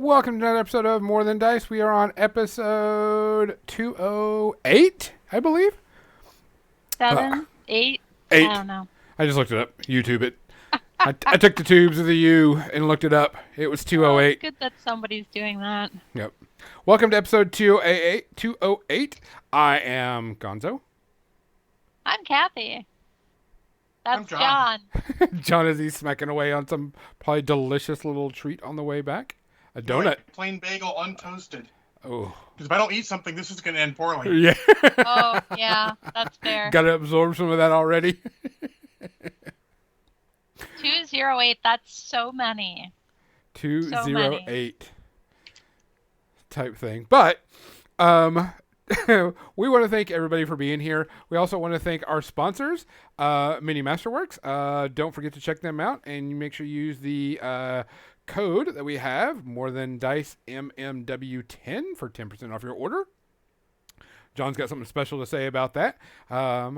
Welcome to another episode of More Than Dice. We are on episode 208, I believe. 7, 8, I 8. don't know. I just looked it up. YouTube it. I took the tubes of the U and looked it up. It was Well, it's 208. good that somebody's doing that. Yep. Welcome to episode 208. 208. I am Gonzo. I'm Kathy. That's I'm John. John is he's smacking away on some probably delicious little treat on the way back. A donut. Like plain bagel untoasted. Oh. Because if I don't eat something, this is going to end poorly. Yeah. Oh, yeah, that's fair. Got to absorb some of that already. 208, that's so many. 208 type thing. But we want to thank everybody for being here. We also want to thank our sponsors, Mini Masterworks. Don't forget to check them out, and you make sure you use the code that we have, More Than Dice MMW10 for 10% off your order. John's got something special to say about that. I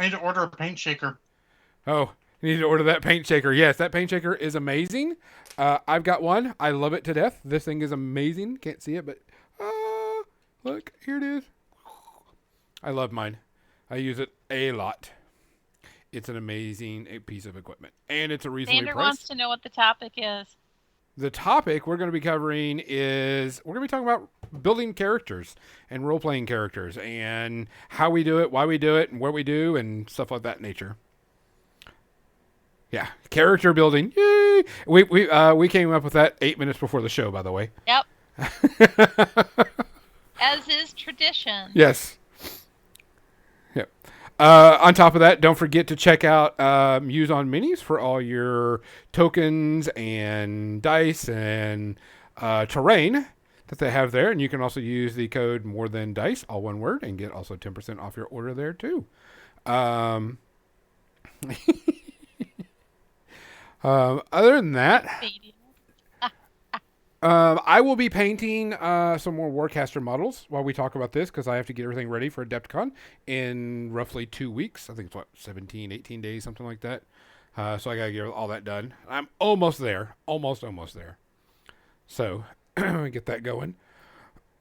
need to order a paint shaker. Oh, you need to order that paint shaker. Yes, that paint shaker is amazing. I've got one. I love it to death. This thing is amazing. Can't see it, but look, here it is. I love mine. I use it a lot. It's an amazing piece of equipment, and it's a reasonably Xander priced. wants to know what the topic is. The topic we're going to be covering is we're going to be talking about building characters and role-playing characters and how we do it, why we do it, and where we do, and stuff like that nature. Yeah, character building. Yay! We came up with that 8 minutes before the show, by the way. Yep. As is tradition. Yes. Yep. On top of that, don't forget to check out Use on Minis for all your tokens and dice and terrain that they have there. And you can also use the code More Than Dice, all one word, and get also 10% off your order there too. Other than that, I will be painting some more Warcaster models while we talk about this, because I have to get everything ready for Adepticon in roughly 2 weeks. I think it's 17, 18 days, something like that. So I got to get all that done. I'm almost there. Almost there. So get that going.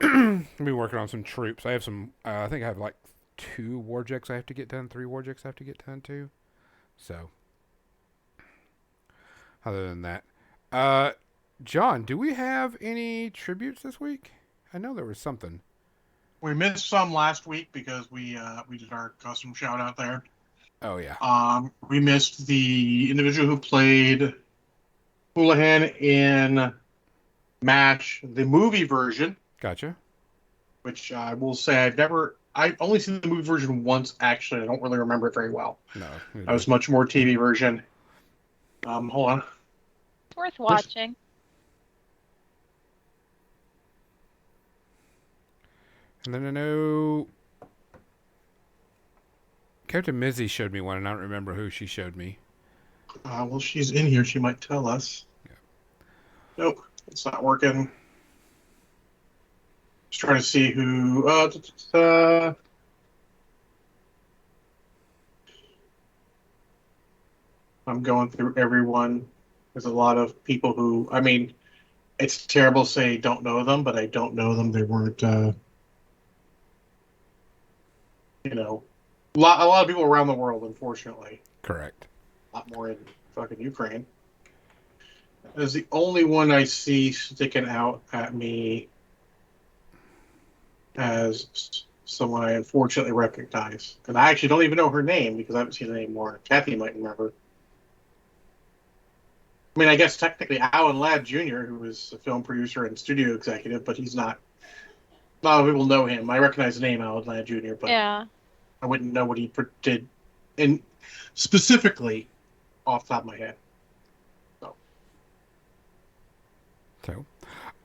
I've been working on some troops. I have some, I think I have like 2 Warjacks I have to get done, 3 Warjacks I have to get done too. So other than that, John, do we have any tributes this week? I know there was something. We missed some last week because we did our custom shout out there. Oh yeah. We missed the individual who played Houlihan in MASH, the movie version. Gotcha. Which I will say I've only seen the movie version once, actually. I don't really remember it very well. No. That was much more TV version. Hold on. It's worth watching. And then I know Captain Mizzy showed me one, and I don't remember who she showed me. Well, she's in here. She might tell us. Yeah. Nope, it's not working. Just trying to see who. I'm going through everyone. There's a lot of people who. I mean, it's terrible to say don't know them, but I don't know them. They weren't. A lot of people around the world, unfortunately. Correct. A lot more in fucking Ukraine. Is the only one I see sticking out at me as someone I unfortunately recognize. And I actually don't even know her name because I haven't seen it anymore. Kathy might remember. I mean, I guess technically Alan Ladd Jr., who was a film producer and studio executive, but he's not. A lot of people know him. I recognize the name Alan Ladd Jr., but Yeah. I wouldn't know what he did, and specifically off the top of my head. So,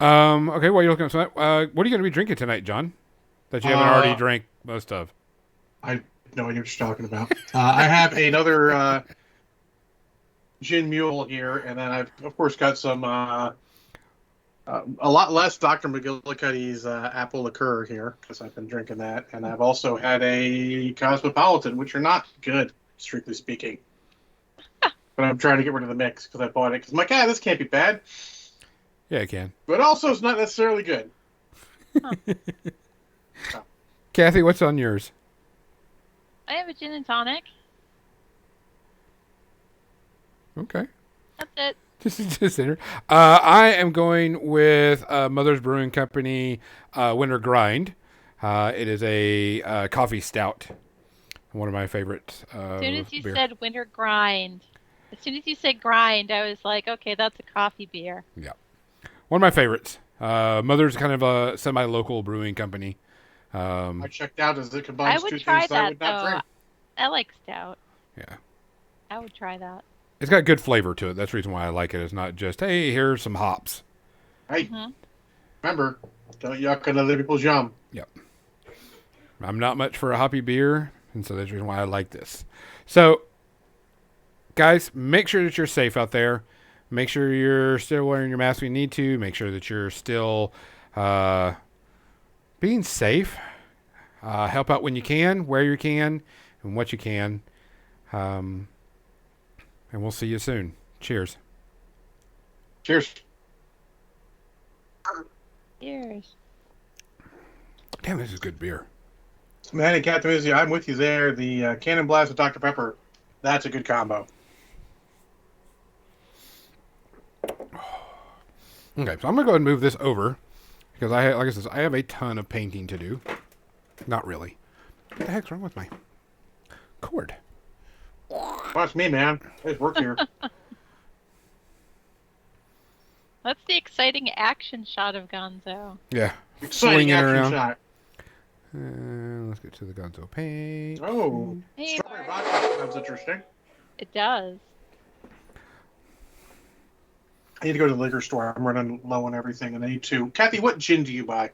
okay, while you're looking at that, what are you going to be drinking tonight, John? That you haven't already drank most of. I have no idea what you're talking about. I have another gin mule here, and then I've, of course, got some a lot less Dr. McGillicuddy's apple liqueur here, because I've been drinking that. And I've also had a Cosmopolitan, which are not good, strictly speaking. But I'm trying to get rid of the mix, because I bought it. Because I'm like, this can't be bad. Yeah, I can. but also it's not necessarily good. Kathy, what's on yours? I have a gin and tonic. Okay. That's it. Just enter. I am going with Mother's Brewing Company Winter Grind. It is a coffee stout. One of my favorite As soon as you beer. said winter grind, as soon as you said grind, I was like, okay, that's a coffee beer. Yeah. One of my favorites. Mother's kind of a semi-local brewing company. I checked out as it I combines would two try things that I that would not though. drink. I like stout. Yeah. I would try that. It's got good flavor to it. That's the reason why I like it. It's not just, hey, here's some hops. Hey, Hmm. remember, don't yuck on other people's yum. Yep. I'm not much for a hoppy beer, and so that's the reason why I like this. So, guys, make sure that you're safe out there. Make sure you're still wearing your mask when you need to. Make sure that you're still being safe. Help out when you can, where you can, and what you can. And we'll see you soon. Cheers. Cheers. Cheers. Damn, this is good beer. Manny Catamizzi, I'm with you there. The Cannon Blast with Dr. Pepper, that's a good combo. Okay, so I'm gonna go ahead and move this over because like I said, I have a ton of painting to do. Not really. What the heck's wrong with my cord? Watch me, man. There's work here. That's the exciting action shot of Gonzo. Yeah, Exciting swinging action around. shot. Let's get to the Gonzo paint. Oh, Hey, strawberry Mark. vodka sounds interesting. It does. I need to go to the liquor store. I'm running low on everything, and I need to. Kathy, what gin do you buy?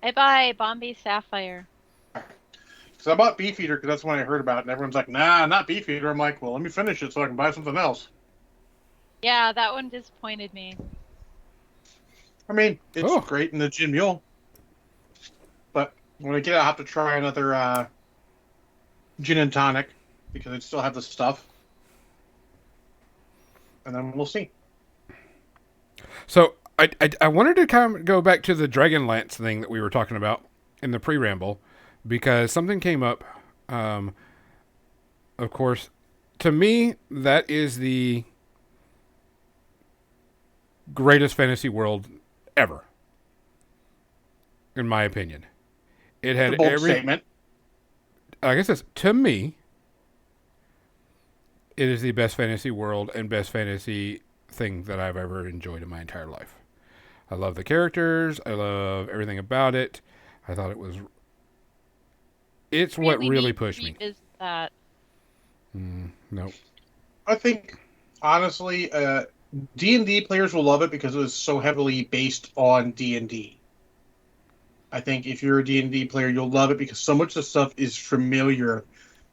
I buy Bombay Sapphire. Because I bought Beefeater because that's the one I heard about, and everyone's like, nah, not Beefeater. I'm like, well, let me finish it so I can buy something else. Yeah, that one disappointed me. I mean, it's Oh. great in the gin mule. But when I get it, I'll have to try another gin and tonic because it still have the stuff. And then we'll see. So I wanted to kind of go back to the Dragonlance thing that we were talking about in the pre-ramble because something came up. Of course, to me, that is the greatest fantasy world ever, in my opinion. It had A bold every. statement. I guess it's to me. It is the best fantasy world and best fantasy thing that I've ever enjoyed in my entire life. I love the characters. I love everything about it. I thought it was. It's what really need to pushed me. revisit that. No. I think, honestly, D&D players will love it because it was so heavily based on D&D. I think if you're a D&D player, you'll love it because so much of the stuff is familiar.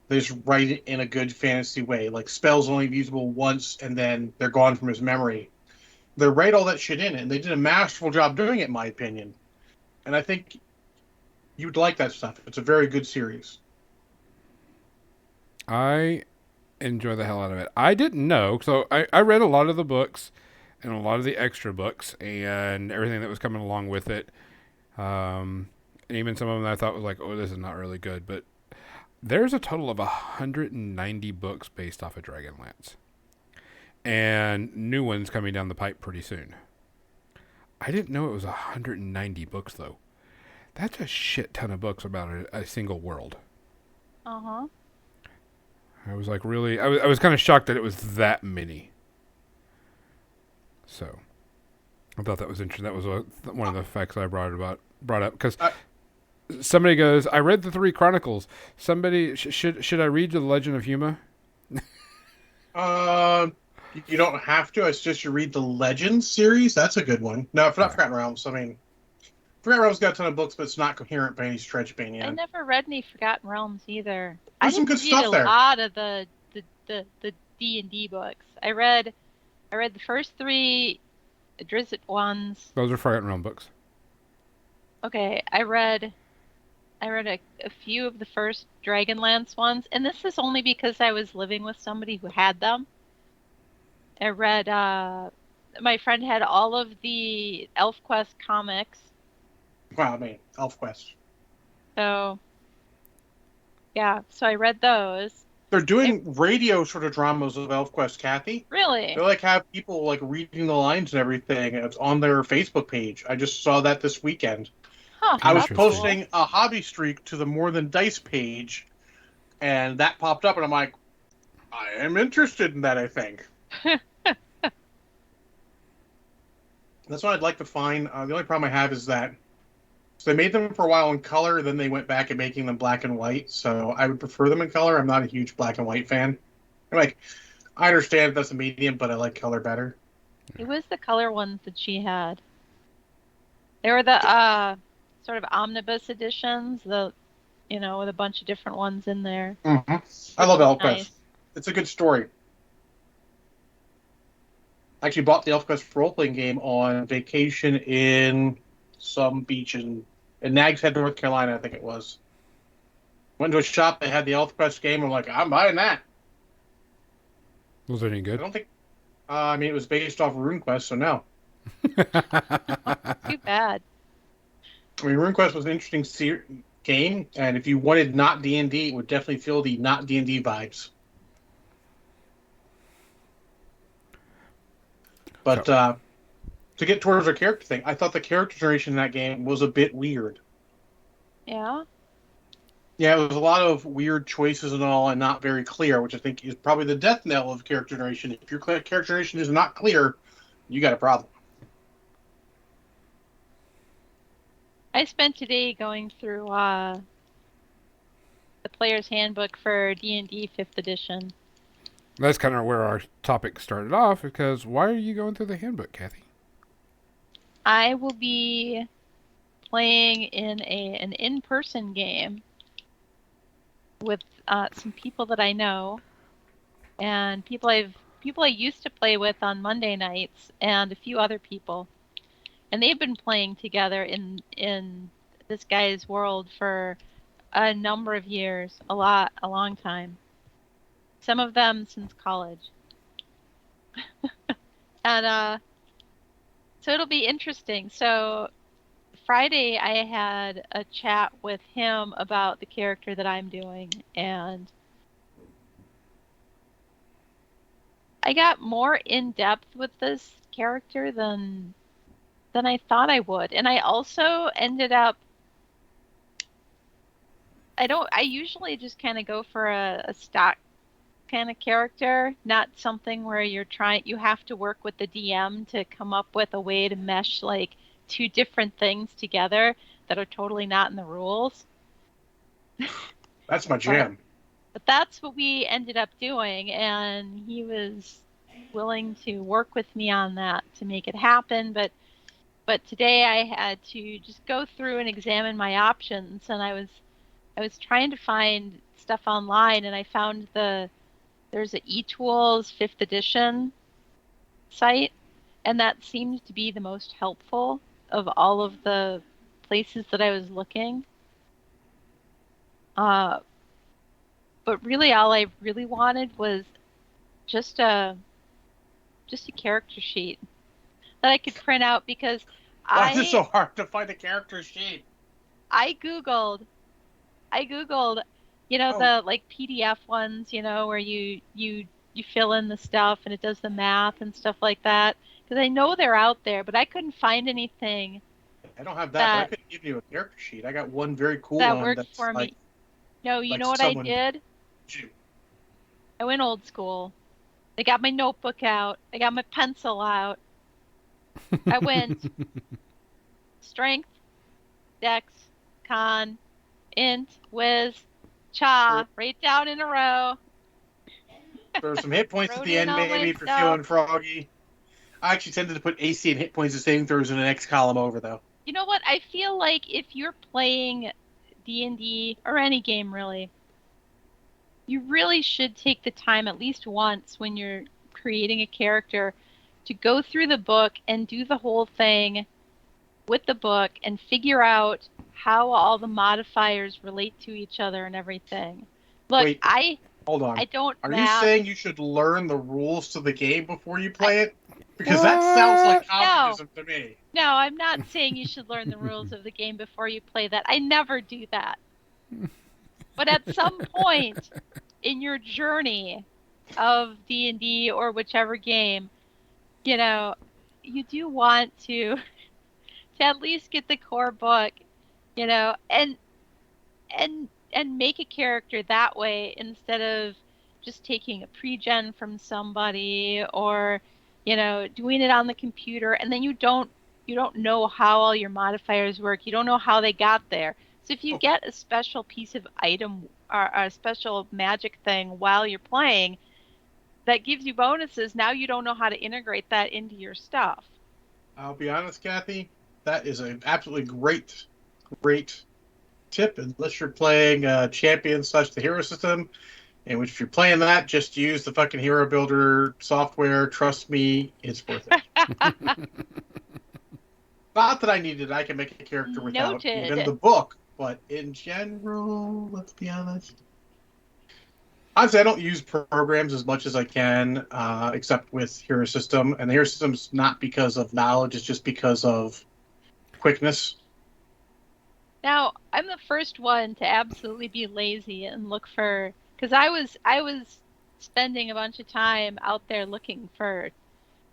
They just write it in a good fantasy way. Like, spells only usable once, and then they're gone from his memory. They write all that shit in it, and they did a masterful job doing it, in my opinion. And I think you'd like that stuff. It's a very good series. I enjoy the hell out of it. I didn't know. So I read a lot of the books and a lot of the extra books and everything that was coming along with it. And even some of them I thought was like, oh, this is not really good. But there's a total of 190 books based off of Dragonlance. And new ones coming down the pipe pretty soon. I didn't know it was 190 books, though. That's a shit ton of books about a single world. Uh-huh. I was like, really? I was kind of shocked that it was that many. So, I thought that was interesting. That was one of the facts I brought up because somebody goes, "I read the 3 Chronicles." Somebody should I read the Legend of Huma? You don't have to. It's just you read the Legends series. That's a good one. No, for not Forgotten Realms. I mean, Forgotten Realms got a ton of books, but it's not coherent by any stretch of any I end. never read any Forgotten Realms either. There's some I good didn't read stuff a there. lot of the D&D books. I read the first 3 Drizzt ones. Those are Forgotten Realm books. Okay, I read a few of the first Dragonlance ones, and this is only because I was living with somebody who had them. I read my friend had all of the ElfQuest comics. Wow, I mean, ElfQuest. So yeah, so I read those. They're doing radio sort of dramas of ElfQuest, Kathy. They Really? like have people like reading the lines and everything. It's on their Facebook page. I just saw that this weekend. Huh, I was that's Interesting. cool. posting a hobby streak to the More Than Dice page, and that popped up, and I'm like, I am interested in that. I think that's what I'd like to find. The only problem I have is that so they made them for a while in color, then they went back and making them black and white. So I would prefer them in color. I'm not a huge black and white fan. I'm like, I understand that's a medium, but I like color better. It was the color ones that she had. They were the sort of omnibus editions, with a bunch of different ones in there. Mm-hmm. I love ElfQuest. Nice. It's a good story. I actually bought the ElfQuest role-playing game on vacation in some beach in Nags Head, North Carolina, I think it was. Went to a shop, they had the ElfQuest game. I'm like, I'm buying that. Was it any I good? don't think. I mean, it was based off of RuneQuest, so no. Too bad. I mean, RuneQuest was an interesting game, and if you wanted not D&D, it would definitely feel the not D&D vibes. But to get towards our character thing, I thought the character generation in that game was a bit weird. Yeah. Yeah, it was a lot of weird choices and all, and not very clear, which I think is probably the death knell of character generation. If your character generation is not clear, you got a problem. I spent today going through the player's handbook for D&D 5th edition. That's kind of where our topic started off, because why are you going through the handbook, Kathy? I will be playing in an in-person game with some people that I know and people I used to play with on Monday nights and a few other people. And they've been playing together in this guy's world for a number of years, a long time. Some of them since college. And so it'll be interesting. So Friday I had a chat with him about the character that I'm doing, and I got more in depth with this character than I thought I would. And I also ended up I usually just kind of go for a stock kind of character, not something where you have to work with the DM to come up with a way to mesh like two different things together that are totally not in the rules. That's my jam. But that's what we ended up doing, and he was willing to work with me on that to make it happen. But today I had to just go through and examine my options, and I was trying to find stuff online, and I found there's a eTools 5th edition site, and that seemed to be the most helpful of all of the places that I was looking. But really all I really wanted was just a character sheet that I could print out, because Why is it so hard to find a character sheet? I Googled, the like PDF ones, where you fill in the stuff and it does the math and stuff like that. Because I know they're out there, but I couldn't find anything I don't have that, but I could give you a character sheet. I got one very cool that one worked that's for like, me. No, you like know what I did? you. I went old school. I got my notebook out. I got my pencil out. I went strength, dex, con, int, whiz, cha, right down in a row. There were some hit points at Wrote the in end, all my maybe, for stuff. feeling froggy. I actually tended to put AC and hit points and saving throws in the next column over, though. You know what? I feel like if you're playing D&D, or any game really, you really should take the time at least once when you're creating a character to go through the book and do the whole thing with the book and figure out how all the modifiers relate to each other and everything. Look, Wait, hold on. I don't Are math. you saying you should learn the rules to the game before you play it? Because that sounds like No. communism to me. No, I'm not saying you should learn the rules of the game before you play that. I never do that. But at some point in your journey of D&D or whichever game, you know, you do want to at least get the core book, and make a character that way instead of just taking a pre-gen from somebody or doing it on the computer, and then you don't know how all your modifiers work. You don't know how they got there. So if you get a special piece of item or a special magic thing while you're playing that gives you bonuses, now you don't know how to integrate that into your stuff. I'll be honest, Kathy, that is an absolutely great tip, unless you're playing Champion / the Hero System, in which if you're playing that, just use the fucking Hero Builder software. Trust me, it's worth it. Not that I need it. I can make a character without Noted. even the book, but in general, let's be honest. Honestly, I don't use programs as much as I can, except with Hero System. And the Hero System's not because of knowledge, it's just because of quickness. Now, I'm the first one to absolutely be lazy and look for, because I was spending a bunch of time out there looking for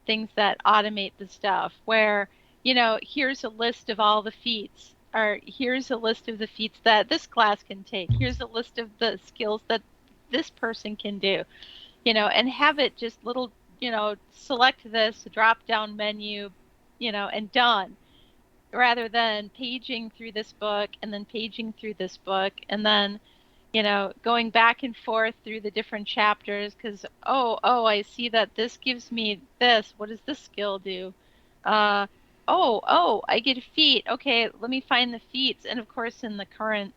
things that automate the stuff where, here's a list of all the feats, or here's a list of the feats that this class can take. Here's a list of the skills that this person can do, and have it just little, select this drop down menu, and done, rather than paging through this book and then paging through this book and then, going back and forth through the different chapters because, I see that this gives me this. What does this skill do? I get a feat. Okay, let me find the feats. And of course, in the current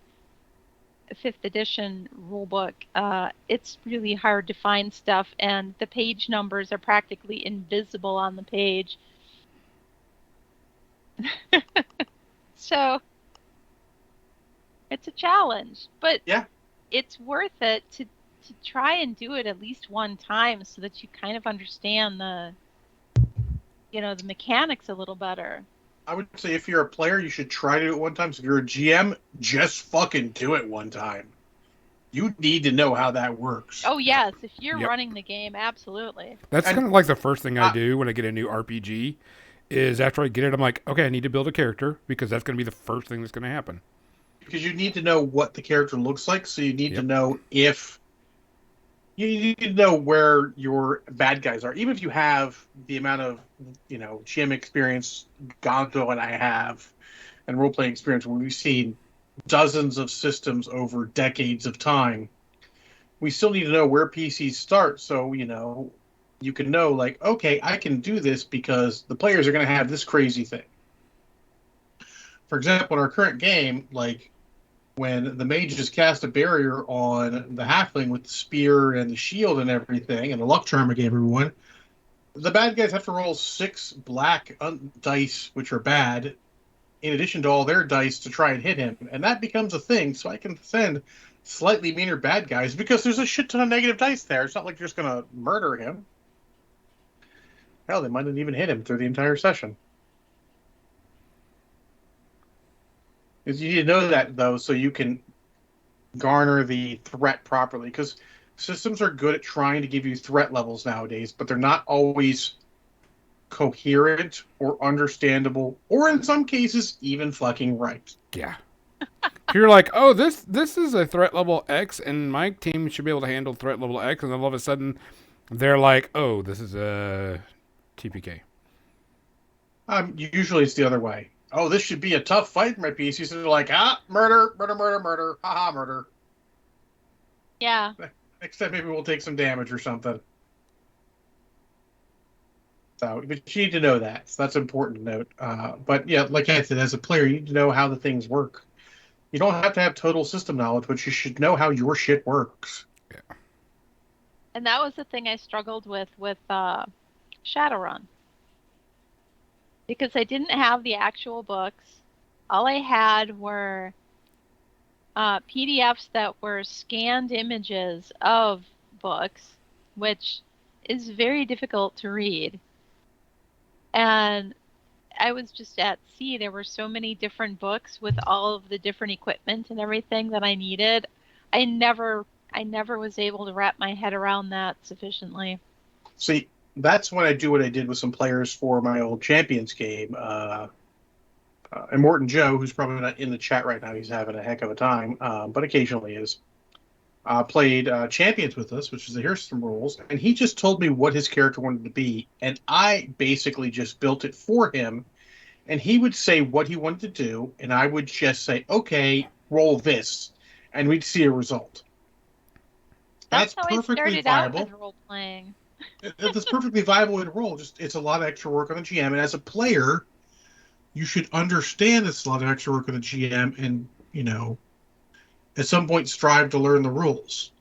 5th edition rulebook, it's really hard to find stuff, and the page numbers are practically invisible on the page. So it's a challenge, but yeah, it's worth it to try and do it at least one time so that you kind of understand the mechanics a little better. I would say if you're a player, you should try to do it one time. So if you're a GM, just fucking do it one time. You need to know how that works. Oh, yes. If you're running the game, absolutely. That's kind of like the first thing I do when I get a new RPG is after I get it, I'm like, okay, I need to build a character because that's going to be the first thing that's going to happen. Because you need to know what the character looks like, so you need to know if... You need to know where your bad guys are. Even if you have the amount of, GM experience Gonzo and I have, and role-playing experience where we've seen dozens of systems over decades of time, we still need to know where PCs start. So, you can know, like, okay, I can do this because the players are going to have this crazy thing. For example, in our current game, like, when the mages cast a barrier on the halfling with the spear and the shield and everything, and the luck charm I gave everyone, the bad guys have to roll 6 black dice, which are bad, in addition to all their dice to try and hit him. And that becomes a thing, so I can send slightly meaner bad guys, because there's a shit ton of negative dice there. It's not like you're just going to murder him. Hell, they might not even hit him through the entire session. Because you need to know that, though, so you can garner the threat properly. Because systems are good at trying to give you threat levels nowadays, but they're not always coherent or understandable, or in some cases, even fucking right. Yeah. You're like, oh, this is a threat level X, and my team should be able to handle threat level X, and then all of a sudden, they're like, oh, this is a TPK. Usually it's the other way. Oh, this should be a tough fight for my PCs. So they're like, murder, haha, murder. Yeah. Next time maybe we'll take some damage or something. So, but you need to know that. So that's important to note. But yeah, like I said, as a player, you need to know how the things work. You don't have to have total system knowledge, but you should know how your shit works. Yeah. And that was the thing I struggled with Shadowrun. Because I didn't have the actual books. All I had were PDFs that were scanned images of books, which is very difficult to read. And I was just at sea. There were so many different books with all of the different equipment and everything that I needed. I never I never was able to wrap my head around that sufficiently. See, that's when I do what I did with some players for my old Champions game. And Morton Joe, who's probably not in the chat right now, he's having a heck of a time, but occasionally is. Played Champions with us, which is the Here's Some Rules, and he just told me what his character wanted to be, and I basically just built it for him, and he would say what he wanted to do, and I would just say, okay, roll this, and we'd see a result. That's That's how I perfectly started out viable. with role playing. That's perfectly viable way to roll. Just it's a lot of extra work on the GM, and as a player, you should understand it's a lot of extra work on the GM, and at some point strive to learn the rules.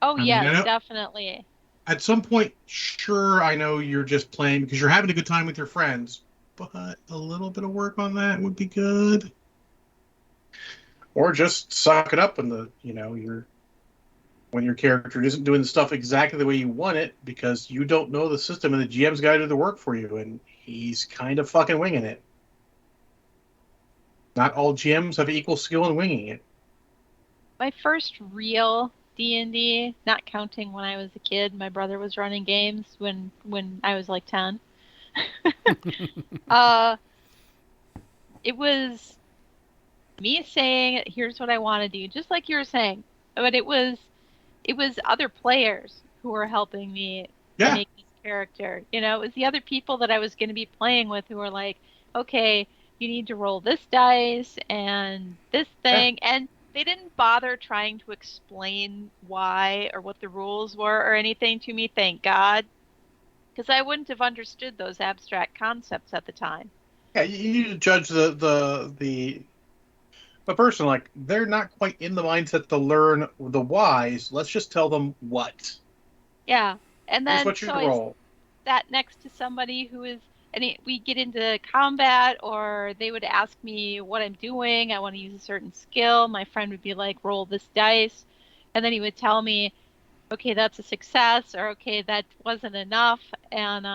Oh I mean, I yes, know, definitely. at some point, sure, I know you're just playing because you're having a good time with your friends, but a little bit of work on that would be good. Or just suck it up when when your character isn't doing the stuff exactly the way you want it because you don't know the system and the GM's got to do the work for you, and he's kind of fucking winging it. Not all GMs have equal skill in winging it. My first real D&D, not counting when I was a kid, my brother was running games when I was like 10. uh it was me saying, here's what I want to do, just like you were saying. But it was other players who were helping me Yeah, make this character. It was the other people that I was going to be playing with who were like, okay, you need to roll this dice and this yeah. thing. And they didn't bother trying to explain why or what the rules were or anything to me, thank God, because I wouldn't have understood those abstract concepts at the time. Yeah, you need to judge the person like they're not quite in the mindset to learn the whys. Let's just tell them what. Yeah. And Here's then what so you'd I roll. sat next to somebody who is, and we get into combat, or they would ask me what I'm doing. I want to use a certain skill. My friend would be like, roll this dice. And then he would tell me, okay, that's a success, or okay, that wasn't enough. And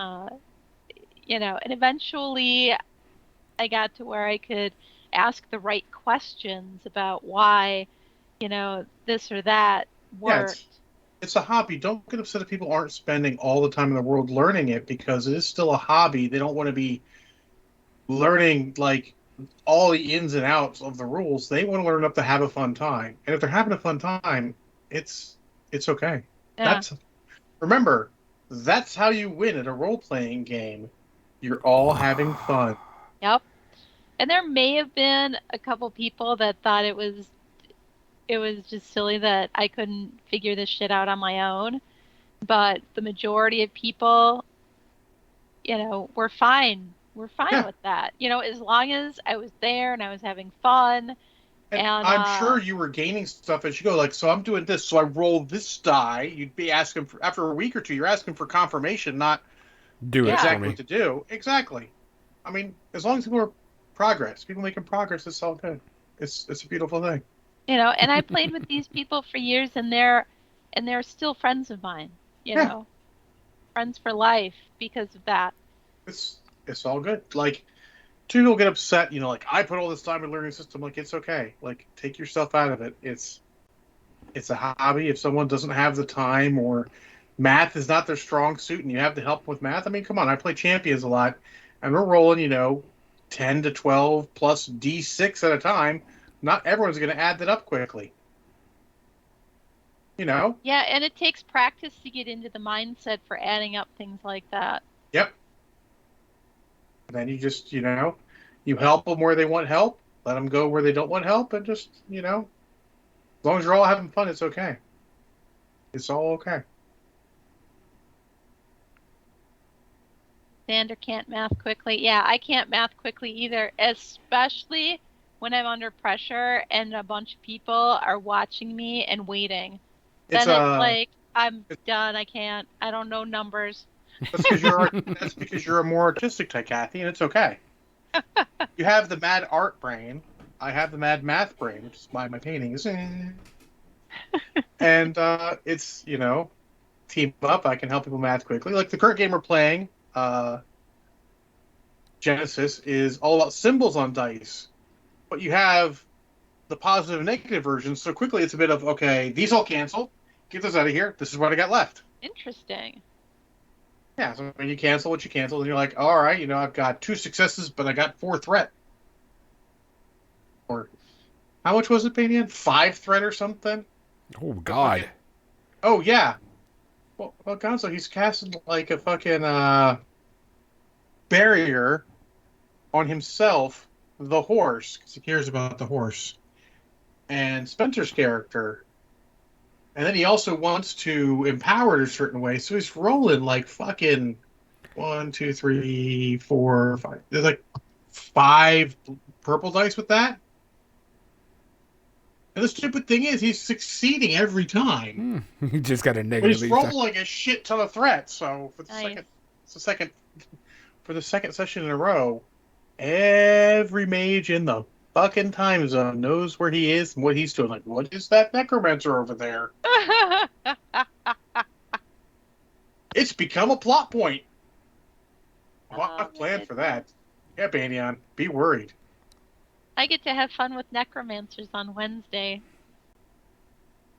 eventually I got to where I could ask the right questions about why, this or that Yeah, worked. it's a hobby. Don't get upset if people aren't spending all the time in the world learning it because it is still a hobby. They don't want to be learning like all the ins and outs of the rules. They want to learn enough to have a fun time. And if they're having a fun time, it's okay. Yeah. That's remember, that's how you win at a role playing game. You're all having fun. Yep. And there may have been a couple people that thought it was just silly that I couldn't figure this shit out on my own, but the majority of people, were fine. We're fine Yeah. with that. As long as I was there and I was having fun And and I'm sure you were gaining stuff as you go. Like, so I'm doing this, so I roll this die. You'd be asking for after a week or two. You're asking for confirmation, not Do it for yeah, exactly me. what to do. Exactly. I mean, as long as people are people making progress, it's all good. It's a beautiful thing. and I played with these people for years, and they're still friends of mine, you Yeah, know, friends for life because of that. it's it's all good. Like, two people get upset. Like I put all this time in learning a system. Like it's okay. Like take yourself out of it. It's a hobby. If someone doesn't have the time or math is not their strong suit and you have to help with math, I mean, come on. I play Champions a lot and we're rolling, 10 to 12 plus D6 at a time. Not everyone's going to add that up quickly. You know? Yeah, and it takes practice to get into the mindset for adding up things like that. Yep. And then you just, you help them where they want help, let them go where they don't want help, and just, as long as you're all having fun, it's okay. It's all okay. Xander can't math quickly. Yeah, I can't math quickly either, especially when I'm under pressure and a bunch of people are watching me and waiting. It's Then it's like, I'm done. I don't know numbers. that's because you're a more artistic type, Kathy, and it's okay. You have the mad art brain. I have the mad math brain, which is why my paintings. And it's team up. I can help people math quickly. Like the current game we're playing, Genesis is all about symbols on dice, but you have the positive and negative versions. So quickly, it's a bit of, okay, these all cancel. Get those out of here. This is what I got left. Interesting. Yeah, so when you cancel what you cancel, and you're like, all right, I've got 2 successes, but I got 4 threat. Or how much was it, Panian? 5 threat or something? Oh God. Oh yeah. Well, Gonzo, he's casting like a fucking barrier on himself, the horse, because he cares about the horse, and Spencer's character. And then he also wants to empower it a certain way, so he's rolling like fucking 1, 2, 3, 4, 5. There's like 5 purple dice with that. And the stupid thing is, he's succeeding every time. He just got a But negative. he's rolling a shit ton of threats. So for the Nice. second session in a row, every mage in the fucking time zone knows where he is and what he's doing. Like, what is that necromancer over there? It's become a plot point. Well, I've planned for that. Yeah, Banyan, be worried. I get to have fun with necromancers on Wednesday.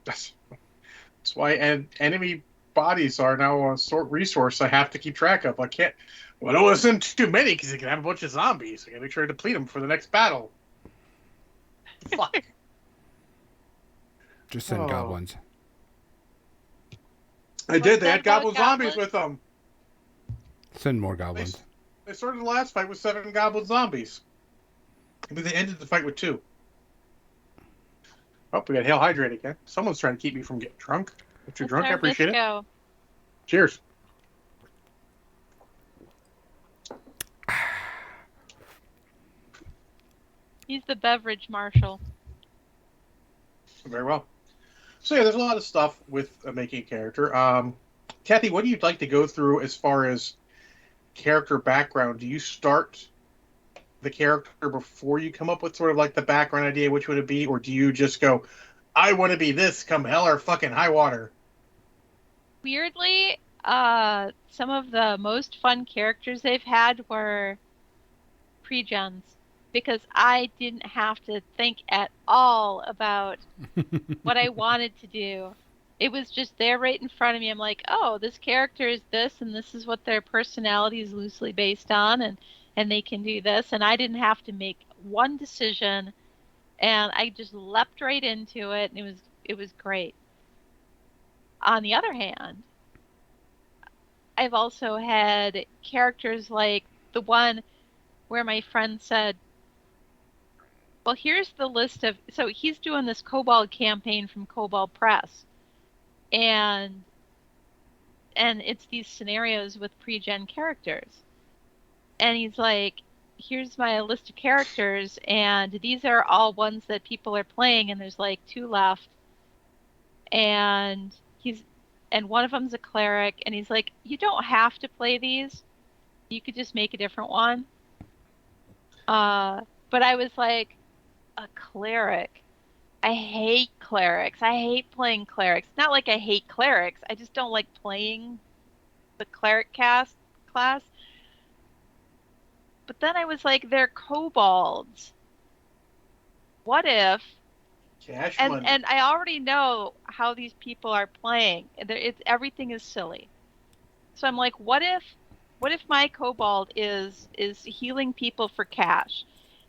That's why enemy bodies are now a sort resource I have to keep track of. I can't. Well, I don't want to send too many because they can have a bunch of zombies. I gotta make sure to deplete them for the next battle. Fuck. Just send goblins. I did. They that had goblin about zombies goblins? with them. Send more goblins. They started the last fight with 7 goblin zombies. But they ended the fight with 2. Oh, we got Hail Hydrate again. Someone's trying to keep me from getting drunk. If you're drunk, I appreciate it. Cheers. He's the beverage marshal. Very well. So yeah, there's a lot of stuff with making a character. Kathy, what do you like to go through as far as character background? Do you start the character before you come up with sort of like the background idea, which would it be, or do you just go, I want to be this come hell or fucking high water? Weirdly, some of the most fun characters they've had were pre-gens, because I didn't have to think at all about what I wanted to do. It was just there right in front of me. I'm like, oh, this character is this, and this is what their personality is loosely based on, and they can do this. And I didn't have to make one decision, and I just leapt right into it, and it was great. On the other hand, I've also had characters like the one where my friend said, well, here's the list of, so he's doing this Kobold campaign from Kobold Press, and it's these scenarios with pre-gen characters, and he's like, here's my list of characters, and these are all ones that people are playing, and there's like 2 left, and one of them's a cleric, and he's like, you don't have to play these, you could just make a different one. But I was like, a cleric? I hate clerics. I hate playing clerics. Not like I hate clerics. I just don't like playing the cleric class. But then I was like, they're kobolds. What if? Cash money. And I already know how these people are playing. Everything is silly. So I'm like, what if my kobold is healing people for cash?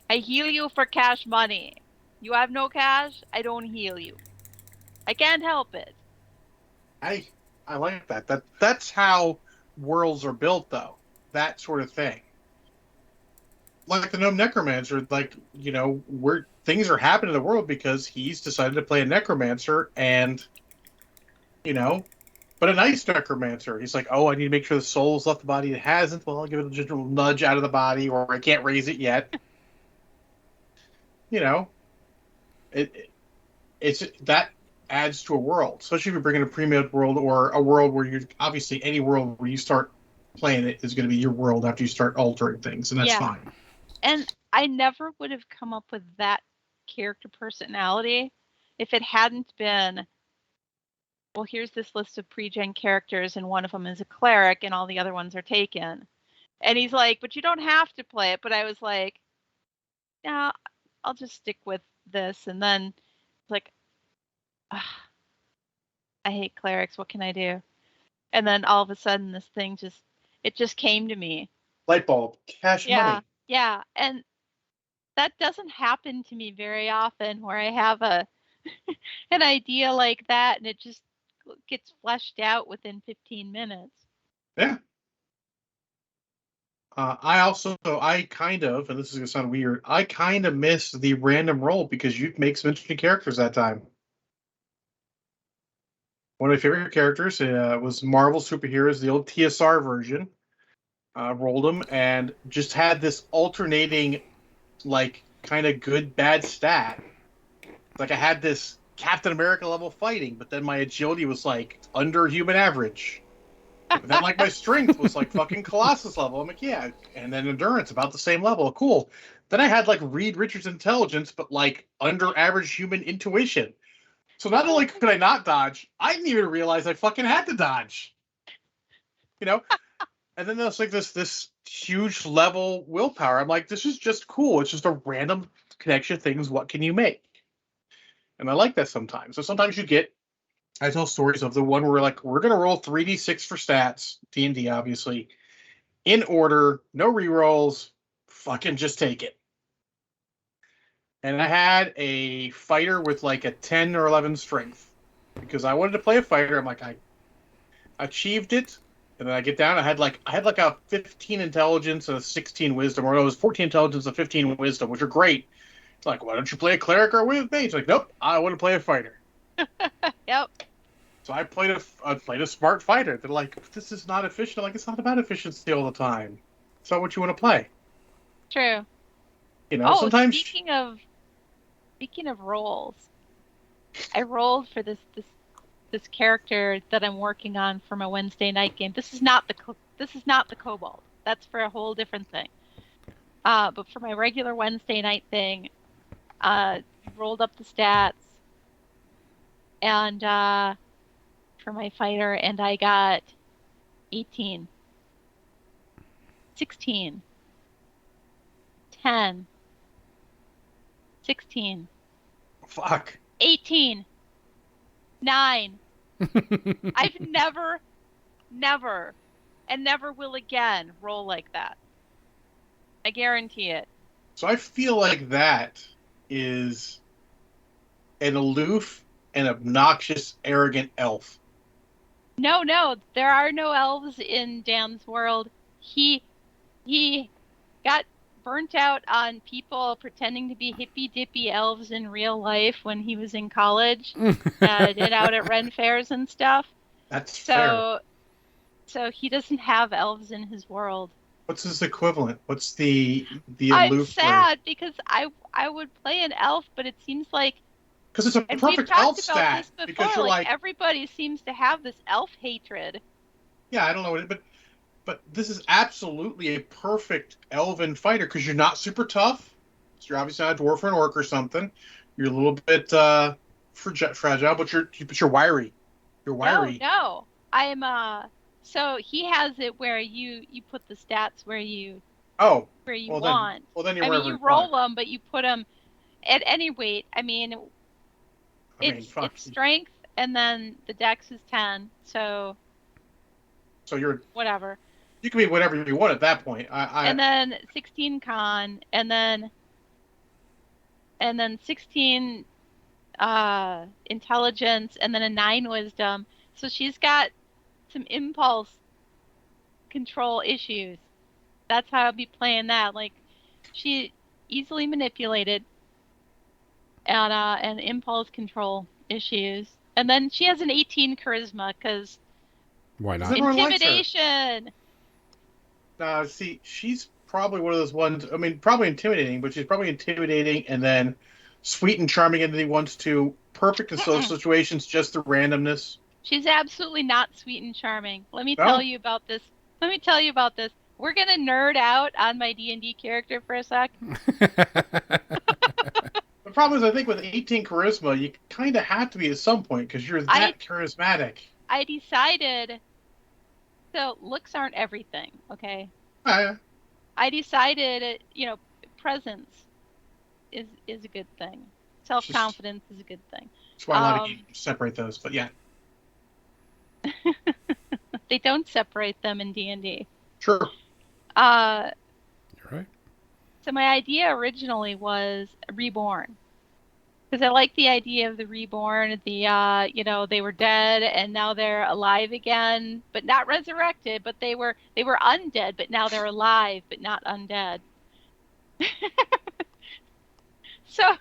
I heal you for cash money. You have no cash, I don't heal you. I can't help it. I like that. That's how worlds are built, though. That sort of thing. Like the Gnome Necromancer, like, where things are happening in the world because he's decided to play a necromancer, and but a nice necromancer. He's like, oh, I need to make sure the soul's left the body. It hasn't. Well, I'll give it a gentle nudge out of the body, or I can't raise it yet. It's that adds to a world, especially if you're bringing a pre-made world or a world where you're obviously any world where you start playing it is going to be your world after you start altering things, and that's fine. And I never would have come up with that character personality if it hadn't been, well, here's this list of pre-gen characters, and one of them is a cleric, and all the other ones are taken. And he's like, but you don't have to play it. But I was like, yeah, I'll just stick with this. And then it's like, ugh, I hate clerics. What can I do? And then all of a sudden this thing just came to me. Light bulb, cash money. Yeah. And that doesn't happen to me very often, where I have an idea like that and it just gets fleshed out within 15 minutes. Yeah. I kind of, and this is going to sound weird, I kind of miss the random roll because you make some interesting characters that time. One of my favorite characters was Marvel Superheroes, the old TSR version. Rolled them and just had this alternating, like, kind of good, bad stat. Like, I had this Captain America level fighting, but then my agility was, like, under human average. And then, like, my strength was, like, fucking Colossus level. I'm like, yeah. And then endurance, about the same level. Cool. Then I had, like, Reed Richards intelligence, but, like, under average human intuition. So not only could I not dodge, I didn't even realize I fucking had to dodge. You know? And then there's, like, this huge level willpower. I'm like, this is just cool. It's just a random connection of things. What can you make? And I like that sometimes. So sometimes I tell stories of the one where, like, we're going to roll 3d6 for stats, D&D, obviously, in order, no rerolls, fucking just take it. And I had a fighter with, like, a 10 or 11 strength. Because I wanted to play a fighter. I'm like, I achieved it. And then I get down, I had like a 15 intelligence and a 16 wisdom, or no, it was 14 intelligence and 15 wisdom, which are great. It's like, why don't you play a cleric or a mage? It's like, nope, I want to play a fighter. Yep. So I played a smart fighter. They're like, this is not efficient. I'm like, it's not about efficiency all the time. It's not what you want to play. True. You know, sometimes. Speaking of roles, I rolled for this character that I'm working on for my Wednesday night game. This is not the kobold. That's for a whole different thing. But for my regular Wednesday night thing, rolled up the stats, and for my fighter, and I got 18, 16, 10, 16. Fuck. 18, 9. I've never, and never will again roll like that. I guarantee it. So I feel like that is an aloof and obnoxious, arrogant elf. No, there are no elves in Dan's world. He got burnt out on people pretending to be hippy-dippy elves in real life when he was in college and out at Ren fairs and stuff. That's fair. So he doesn't have elves in his world. What's his equivalent? What's the aloof? I'm sad because I would play an elf, but it seems like, because it's a and perfect we've elf talked about stat. this before, Because you're like, everybody seems to have this elf hatred. Yeah, I don't know what it, but this is absolutely a perfect elven fighter because you're not super tough. So you're obviously not a dwarf or an orc or something. You're a little bit fragile, but you're wiry. You're wiry. No, I'm so he has it where you put the stats where you want. Then you're you roll them, but you put them at any weight. It's strength, and then the dex is 10. So you're whatever. You can be whatever you want at that point. And then 16 con, and then 16 intelligence, and then a 9 wisdom. So she's got some impulse control issues. That's how I'll be playing that. Like, she easily manipulated, and impulse control issues. And then she has an 18 charisma because why not? Intimidation. See, she's probably one of those ones. I mean, probably intimidating, but she's probably intimidating and then sweet and charming, and then he wants to perfect in social situations, just the randomness. She's absolutely not sweet and charming. Let me tell you about this. We're gonna nerd out on my D&D character for a sec. The problem is, I think with 18 charisma, you kind of have to be at some point because you're that charismatic. I decided. So looks aren't everything, okay? I, I decided, presence is a good thing. it's just, Self-confidence is a good thing. that's why a lot of Um, games separate those. But yeah, they don't separate them in D&D. sure. Uh, You're right. so my idea originally was reborn. Because I like the idea of the reborn, they were dead and now they're alive again, but not resurrected, but they were undead, but now they're alive, but not undead. So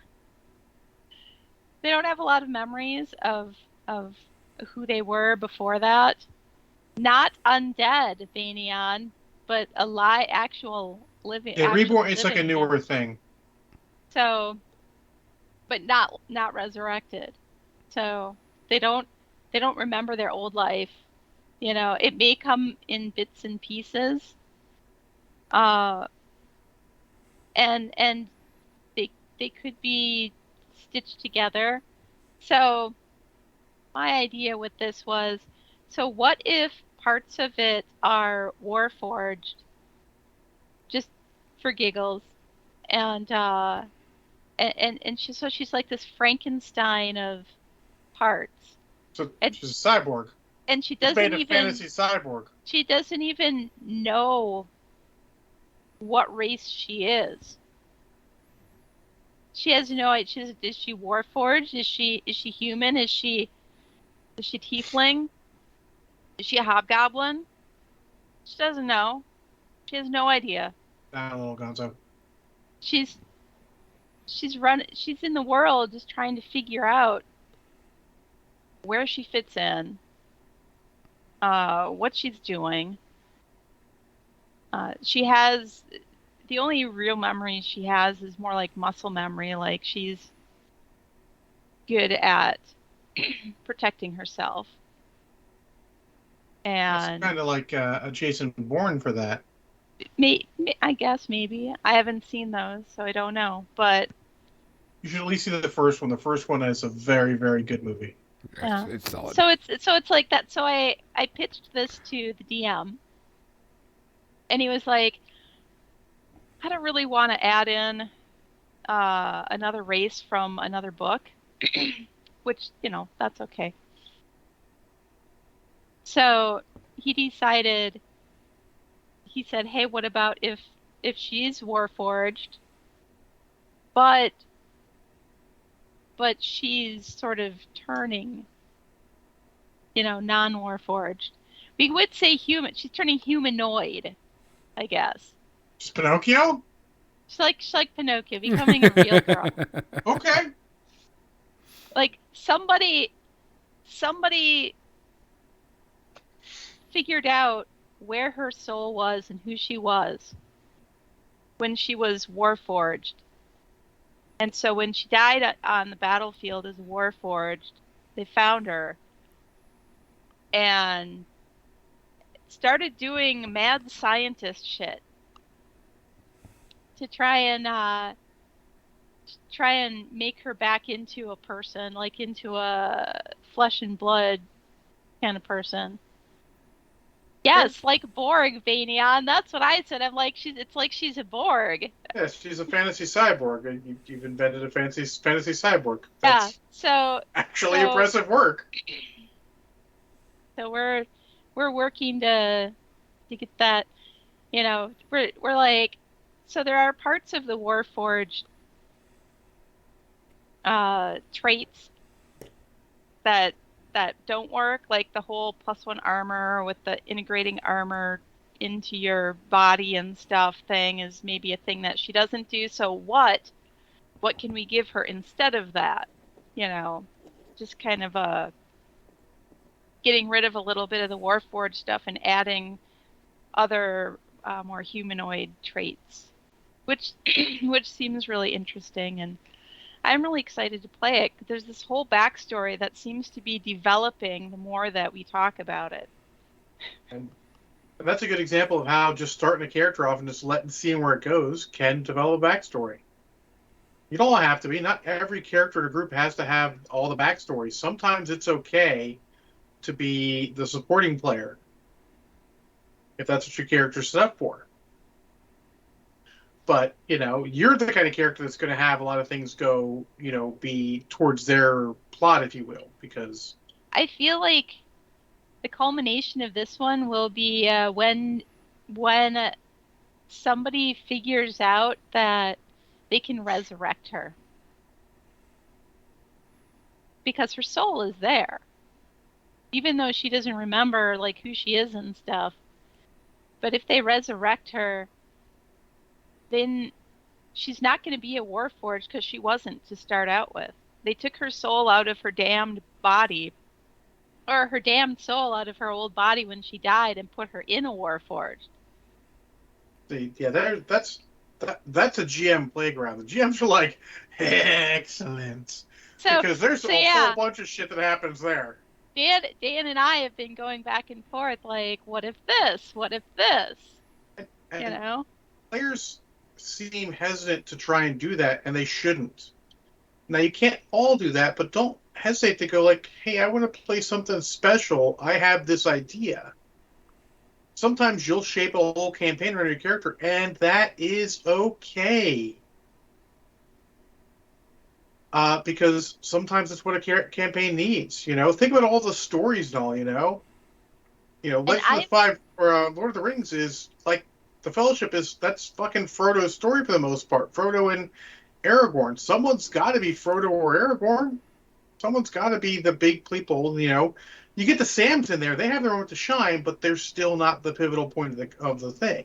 they don't have a lot of memories of who they were before that. Not undead, Vanion, but alive, Yeah, actually Reborn. It's like a living again. newer thing. So, but not resurrected. So they don't they don't remember their old life. It may come in bits and pieces. Uh, and they could be stitched together. So my idea with this was, so what if parts of it are warforged, just for giggles, and so she's like this Frankenstein of parts, So and she's a cyborg. and It's made a fantasy cyborg. she doesn't even know what race she is. She has no idea. Is she warforged? Is she human? Is she tiefling? Is she a hobgoblin? She doesn't know. She has no idea. That little gonzo. She's she's in the world just trying to figure out where she fits in, what she's doing. She has the only real memory she has is more like muscle memory, like she's good at protecting herself. That's And kind of like a Jason Bourne for that. I guess maybe I haven't seen those, so I don't know. But You should at least see the first one. The first one is a very, very good movie. yeah, It's solid. so it's like that. So I pitched this to the DM, and he was like, I don't really want to add in another race from another book, which that's okay. So he decided. He said, "Hey, what about if she's warforged, but she's sort of turning, non-warforged. We would say human. She's turning humanoid, I guess. It's Pinocchio? She's like Pinocchio, becoming a real girl. Okay. Like somebody figured out where her soul was and who she was when she was warforged. And so when she died on the battlefield as a warforged, they found her and started doing mad scientist shit to try and make her back into a person, like into a flesh and blood kind of person. Yes, like Borg, Vanion. That's what I said. I'm like, it's like she's a Borg. Yes, she's a fantasy cyborg. You've invented a fancy fantasy cyborg. Yeah. That's So actually impressive work. So we're working to get that. We're like, so there are parts of the Warforged traits that don't work, like the whole +1 armor with the integrating armor into your body and stuff thing is maybe a thing that she doesn't do. So what can we give her instead of that? Just kind of getting rid of a little bit of the Warforged stuff and adding other more humanoid traits, which seems really interesting, and I'm really excited to play it. There's this whole backstory that seems to be developing the more that we talk about it. And that's a good example of how just starting a character off and just seeing where it goes can develop a backstory. You don't have to be. Not every character in a group has to have all the backstories. Sometimes it's okay to be the supporting player if that's what your character's set up for. But, you're the kind of character that's going to have a lot of things go, be towards their plot, if you will, because... I feel like the culmination of this one will be when somebody figures out that they can resurrect her. Because her soul is there. Even though she doesn't remember like who she is and stuff. But if they resurrect her, then she's not going to be a Warforged because she wasn't to start out with. They took her soul out of her damned body, or her damned soul out of her old body when she died, and put her in a Warforged. Yeah, that's a GM playground. The GMs are like, excellent. Because there's a whole bunch of shit that happens there. Dan and I have been going back and forth like, what if this? What if this? And players seem hesitant to try and do that, and they shouldn't. Now, you can't all do that, but don't hesitate to go like, hey, I want to play something special. I have this idea. Sometimes you'll shape a whole campaign around your character, and that is okay. Because sometimes that's what a campaign needs. Think about all the stories and all. Legends of the Five or Lord of the Rings is like the Fellowship that's fucking Frodo's story for the most part. Frodo and Aragorn. Someone's got to be Frodo or Aragorn. Someone's got to be the big people. You get the Sams in there; they have their moment to shine, but they're still not the pivotal point of the thing.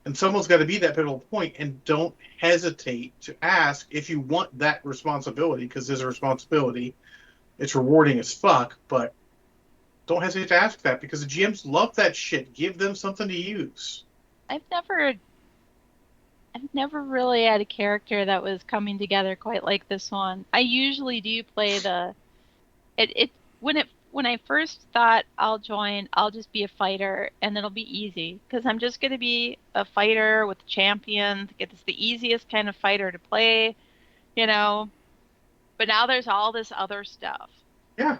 And someone's got to be that pivotal point, and don't hesitate to ask if you want that responsibility, because there's a responsibility. It's rewarding as fuck, but don't hesitate to ask that, because the GMs love that shit. Give them something to use. I've never really had a character that was coming together quite like this one. I usually do play when I first thought I'll join, I'll just be a fighter and it'll be easy because I'm just going to be a fighter with a champion. It's the easiest kind of fighter to play, But now there's all this other stuff. Yeah.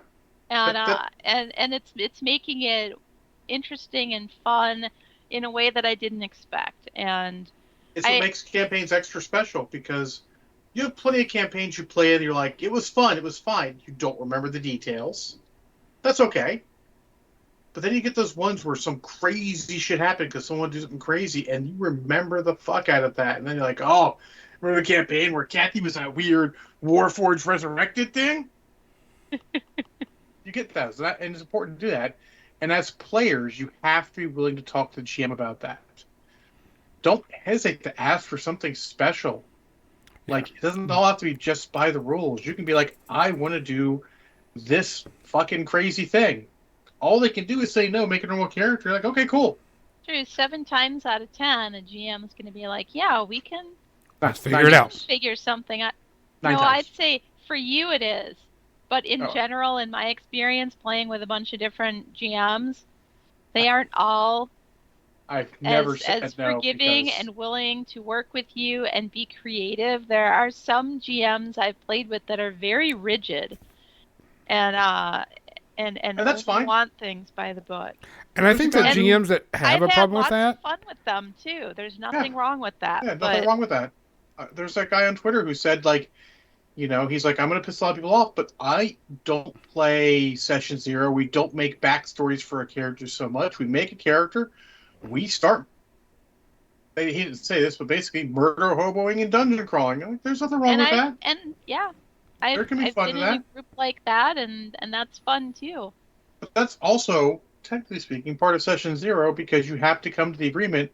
And it's making it interesting and fun in a way that I didn't expect. And it's what makes campaigns extra special, because you have plenty of campaigns you play and you're like, it was fun, it was fine. You don't remember the details. That's okay. But then you get those ones where some crazy shit happened because someone did something crazy, and you remember the fuck out of that. And then you're like, oh, remember the campaign where Kathy was that weird Warforged resurrected thing? You get those. And it's important to do that. And as players, you have to be willing to talk to the GM about that. Don't hesitate to ask for something special. Yeah. Like, it doesn't all have to be just by the rules. You can be like, I want to do this fucking crazy thing. All they can do is say no, make a normal character. You're like, okay, cool. True. 7 times out of 10, a GM is going to be like, yeah, we can figure it out. Figure something out. No, I'd say for you it is. But in general, in my experience playing with a bunch of different GMs, they aren't all I've never as forgiving and willing to work with you and be creative. There are some GMs I've played with that are very rigid and that's fine. Want things by the book. And I think the GMs that have a problem with that, I've had lots of fun with them too. There's nothing wrong with that. Yeah, nothing wrong with that. There's that guy on Twitter who said, like, he's like, I'm going to piss a lot of people off, but I don't play Session Zero. We don't make backstories for a character so much. We make a character. We start. He didn't say this, but basically murder, hoboing, and dungeon crawling. Like, there's nothing wrong with that. And yeah. I've been in a group like that, and that's fun too. But that's also, technically speaking, part of Session Zero, because you have to come to the agreement.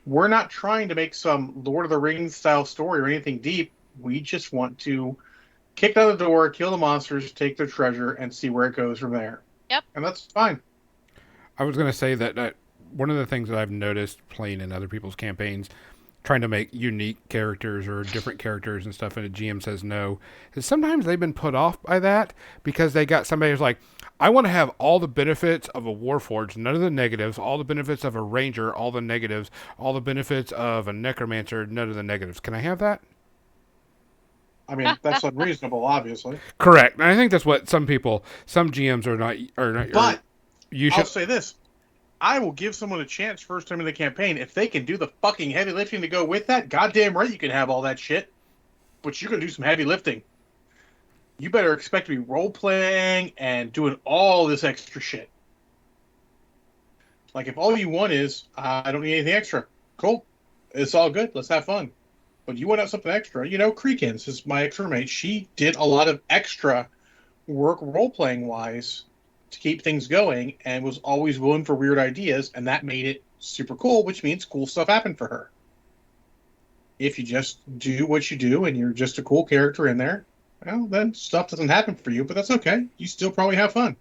We're not trying to make some Lord of the Rings style story or anything deep. We just want to kick down the door, kill the monsters, take their treasure, and see where it goes from there. Yep. And that's fine. I was going to say that one of the things that I've noticed playing in other people's campaigns, trying to make unique characters or different characters and stuff, and a GM says no, is sometimes they've been put off by that because they got somebody who's like, I want to have all the benefits of a Warforged, none of the negatives, all the benefits of a Ranger, all the negatives, all the benefits of a Necromancer, none of the negatives. Can I have that? I mean, that's unreasonable, obviously. Correct. And I think that's what some GMs are not. But I'll say this. I will give someone a chance first time in the campaign. If they can do the fucking heavy lifting to go with that, goddamn right you can have all that shit. But you're going to do some heavy lifting. You better expect to be role-playing and doing all this extra shit. Like, if all you want is, I don't need anything extra. Cool. It's all good. Let's have fun. But you want to have something extra. You know, Creekins is my ex-roommate. She did a lot of extra work role-playing wise to keep things going and was always willing for weird ideas, and that made it super cool, which means cool stuff happened for her. If you just do what you do and you're just a cool character in there, well, then stuff doesn't happen for you, but that's okay. You still probably have fun.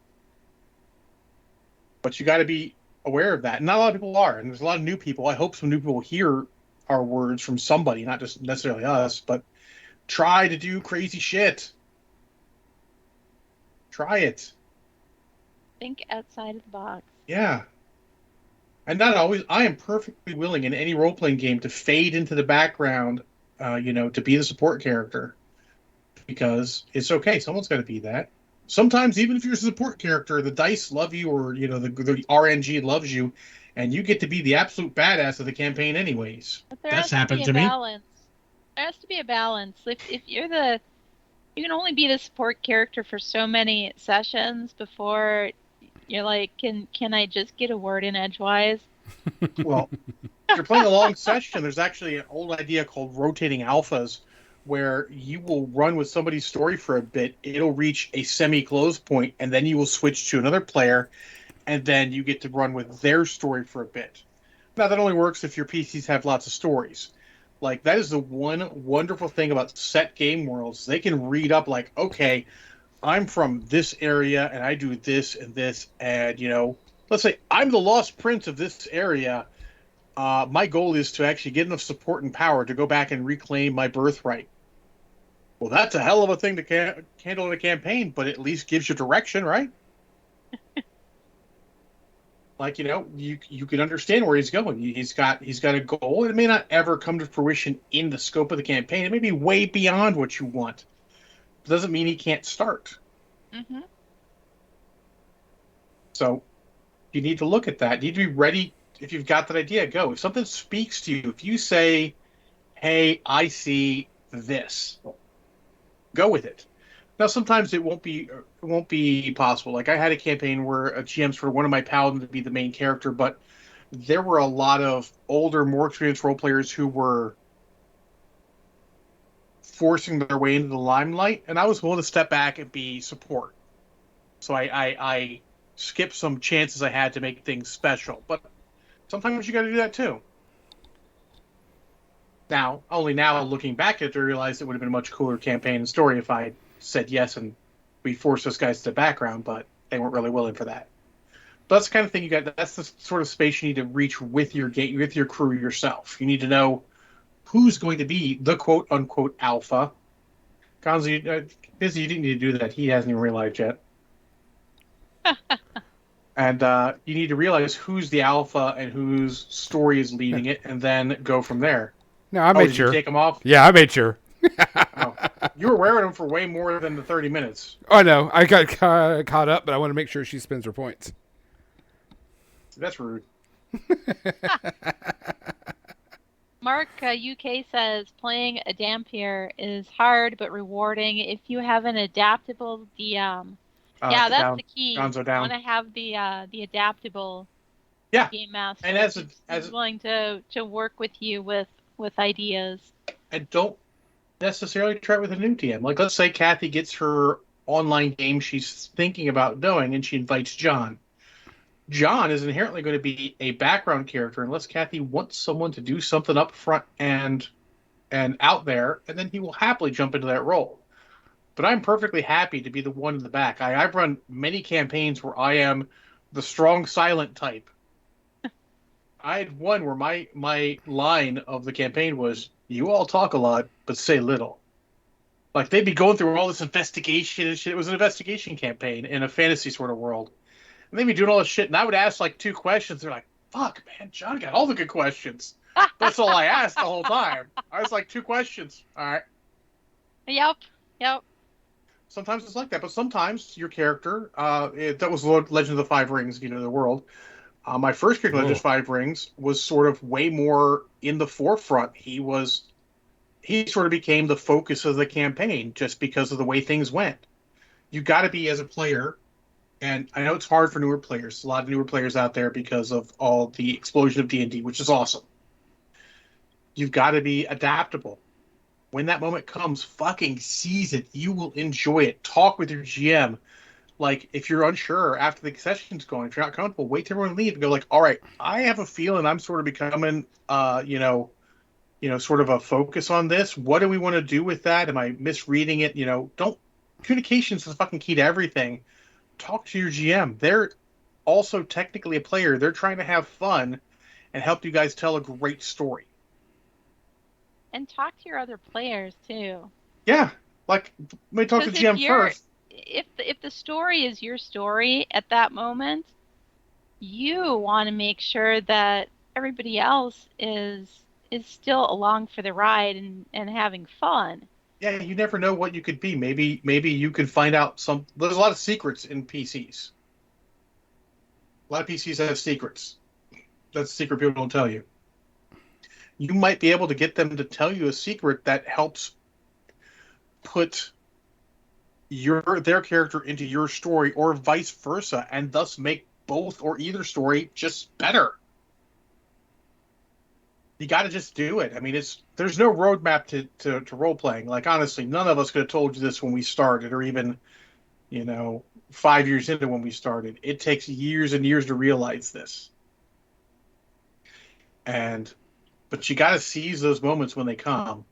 But you got to be aware of that. And not a lot of people are, and there's a lot of new people. I hope some new people hear our words from somebody, not just necessarily us, but try to do crazy shit. Try it. Think outside of the box. Yeah. And not always. I am perfectly willing in any role-playing game to fade into the background, to be the support character. Because it's okay. Someone's got to be that. Sometimes, even if you're a support character, the dice love you, or the RNG loves you, and you get to be the absolute badass of the campaign, anyways. But there That's has happened to to be a me. balance. There has to be a balance. If you can only be the support character for so many sessions before you're like, can I just get a word in edgewise? Well, if you're playing a long session, there's actually an old idea called rotating alphas, where you will run with somebody's story for a bit. It'll reach a semi-close point, and then you will switch to another player, and then you get to run with their story for a bit. Now, that only works if your PCs have lots of stories. Like, that is the one wonderful thing about set game worlds. They can read up, like, okay, I'm from this area, and I do this and this, and, let's say I'm the lost prince of this area. My goal is to actually get enough support and power to go back and reclaim my birthright. Well, that's a hell of a thing to handle in a campaign, but at least gives you direction, right? Like, you can understand where he's going. He's got a goal. It may not ever come to fruition in the scope of the campaign. It may be way beyond what you want. It doesn't mean he can't start. Mm-hmm. So you need to look at that. You need to be ready. If you've got that idea, go. If something speaks to you, if you say, hey, I see this, go with it. Now, sometimes it won't be possible. Like, I had a campaign where a GM's for one of my paladins to be the main character, but there were a lot of older, more experienced role players who were forcing their way into the limelight, and I was willing to step back and be support. So I skipped some chances I had to make things special. But sometimes you got to do that too. Now, only now looking back at it, I realized it would have been a much cooler campaign and story if I said yes and we forced those guys to the background, but they weren't really willing for that. But that's the kind of thing you got. That's the sort of space you need to reach with your game, with your crew yourself. You need to know who's going to be the quote unquote alpha. Gonzo, Busy, you didn't need to do that. He hasn't even realized yet. And you need to realize who's the alpha and whose story is leading it, and then go from there. No, I made did sure. You take them off? Yeah, I made sure. You were wearing them for way more than the 30 minutes. Oh, no. I got caught up, but I want to make sure she spends her points. That's rude. Mark UK says playing a Dampier is hard but rewarding if you have an adaptable DM. Yeah, that's down. the key. Gonzo You down. want to have the adaptable game master. And who's willing to work with you with ideas. And don't necessarily try it with a new DM. Like, let's say Kathy gets her online game she's thinking about doing, and she invites John. John is inherently going to be a background character unless Kathy wants someone to do something up front and out there, and then he will happily jump into that role. But I'm perfectly happy to be the one in the back. I've run many campaigns where I am the strong silent type. I had one where my line of the campaign was, you all talk a lot, but say little. Like, they'd be going through all this investigation and shit. It was an investigation campaign in a fantasy sort of world. And they'd be doing all this shit, and I would ask, like, 2 questions. They're like, fuck, man, John got all the good questions. That's all I asked the whole time. I was like, 2 questions. All right. Yep. Sometimes it's like that, but sometimes your character, that was Legend of the Five Rings, the world, My first character, Whoa. Legend of Five Rings, was sort of way more in the forefront. He sort of became the focus of the campaign just because of the way things went. You got to be as a player, and I know it's hard for newer players. A lot of newer players out there because of all the explosion of D&D, which is awesome. You've got to be adaptable. When that moment comes, fucking seize it. You will enjoy it. Talk with your GM. Like, if you're unsure after the session's going, if you're not comfortable, wait till everyone leave and go like, all right, I have a feeling I'm sort of becoming, sort of a focus on this. What do we want to do with that? Am I misreading it? Don't communications is the fucking key to everything. Talk to your GM. They're also technically a player. They're trying to have fun and help you guys tell a great story. And talk to your other players too. Yeah, like let me talk to the GM first. If the story is your story at that moment, you want to make sure that everybody else is still along for the ride and having fun. Yeah, you never know what you could be. Maybe you could find out some. There's a lot of secrets in PCs. A lot of PCs have secrets. That's a secret people don't tell you. You might be able to get them to tell you a secret that helps put their character into your story, or vice versa, and thus make both or either story just better. You got to just do it. I mean, there's no roadmap to role playing. Like, honestly, none of us could have told you this when we started, or even 5 years into when we started. It takes years and years to realize this. But you got to seize those moments when they come.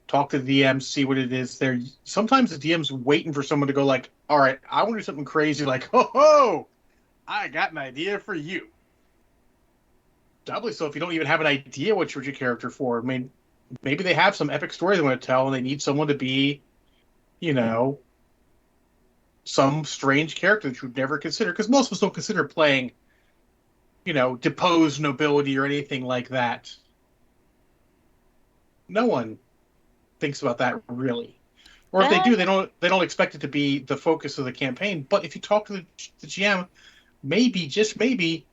Talk to the DM, see what it is. Sometimes the DM's waiting for someone to go like, all right, I want to do something crazy, like, ho, I got an idea for you. Doubly so if you don't even have an idea what your character for. I mean, maybe they have some epic story they want to tell, and they need someone to be, some strange character that you'd never consider. Because most of us don't consider playing, deposed nobility or anything like that. No one thinks about that really, or if they do, they don't expect it to be the focus of the campaign. But if you talk to the GM, maybe, just maybe,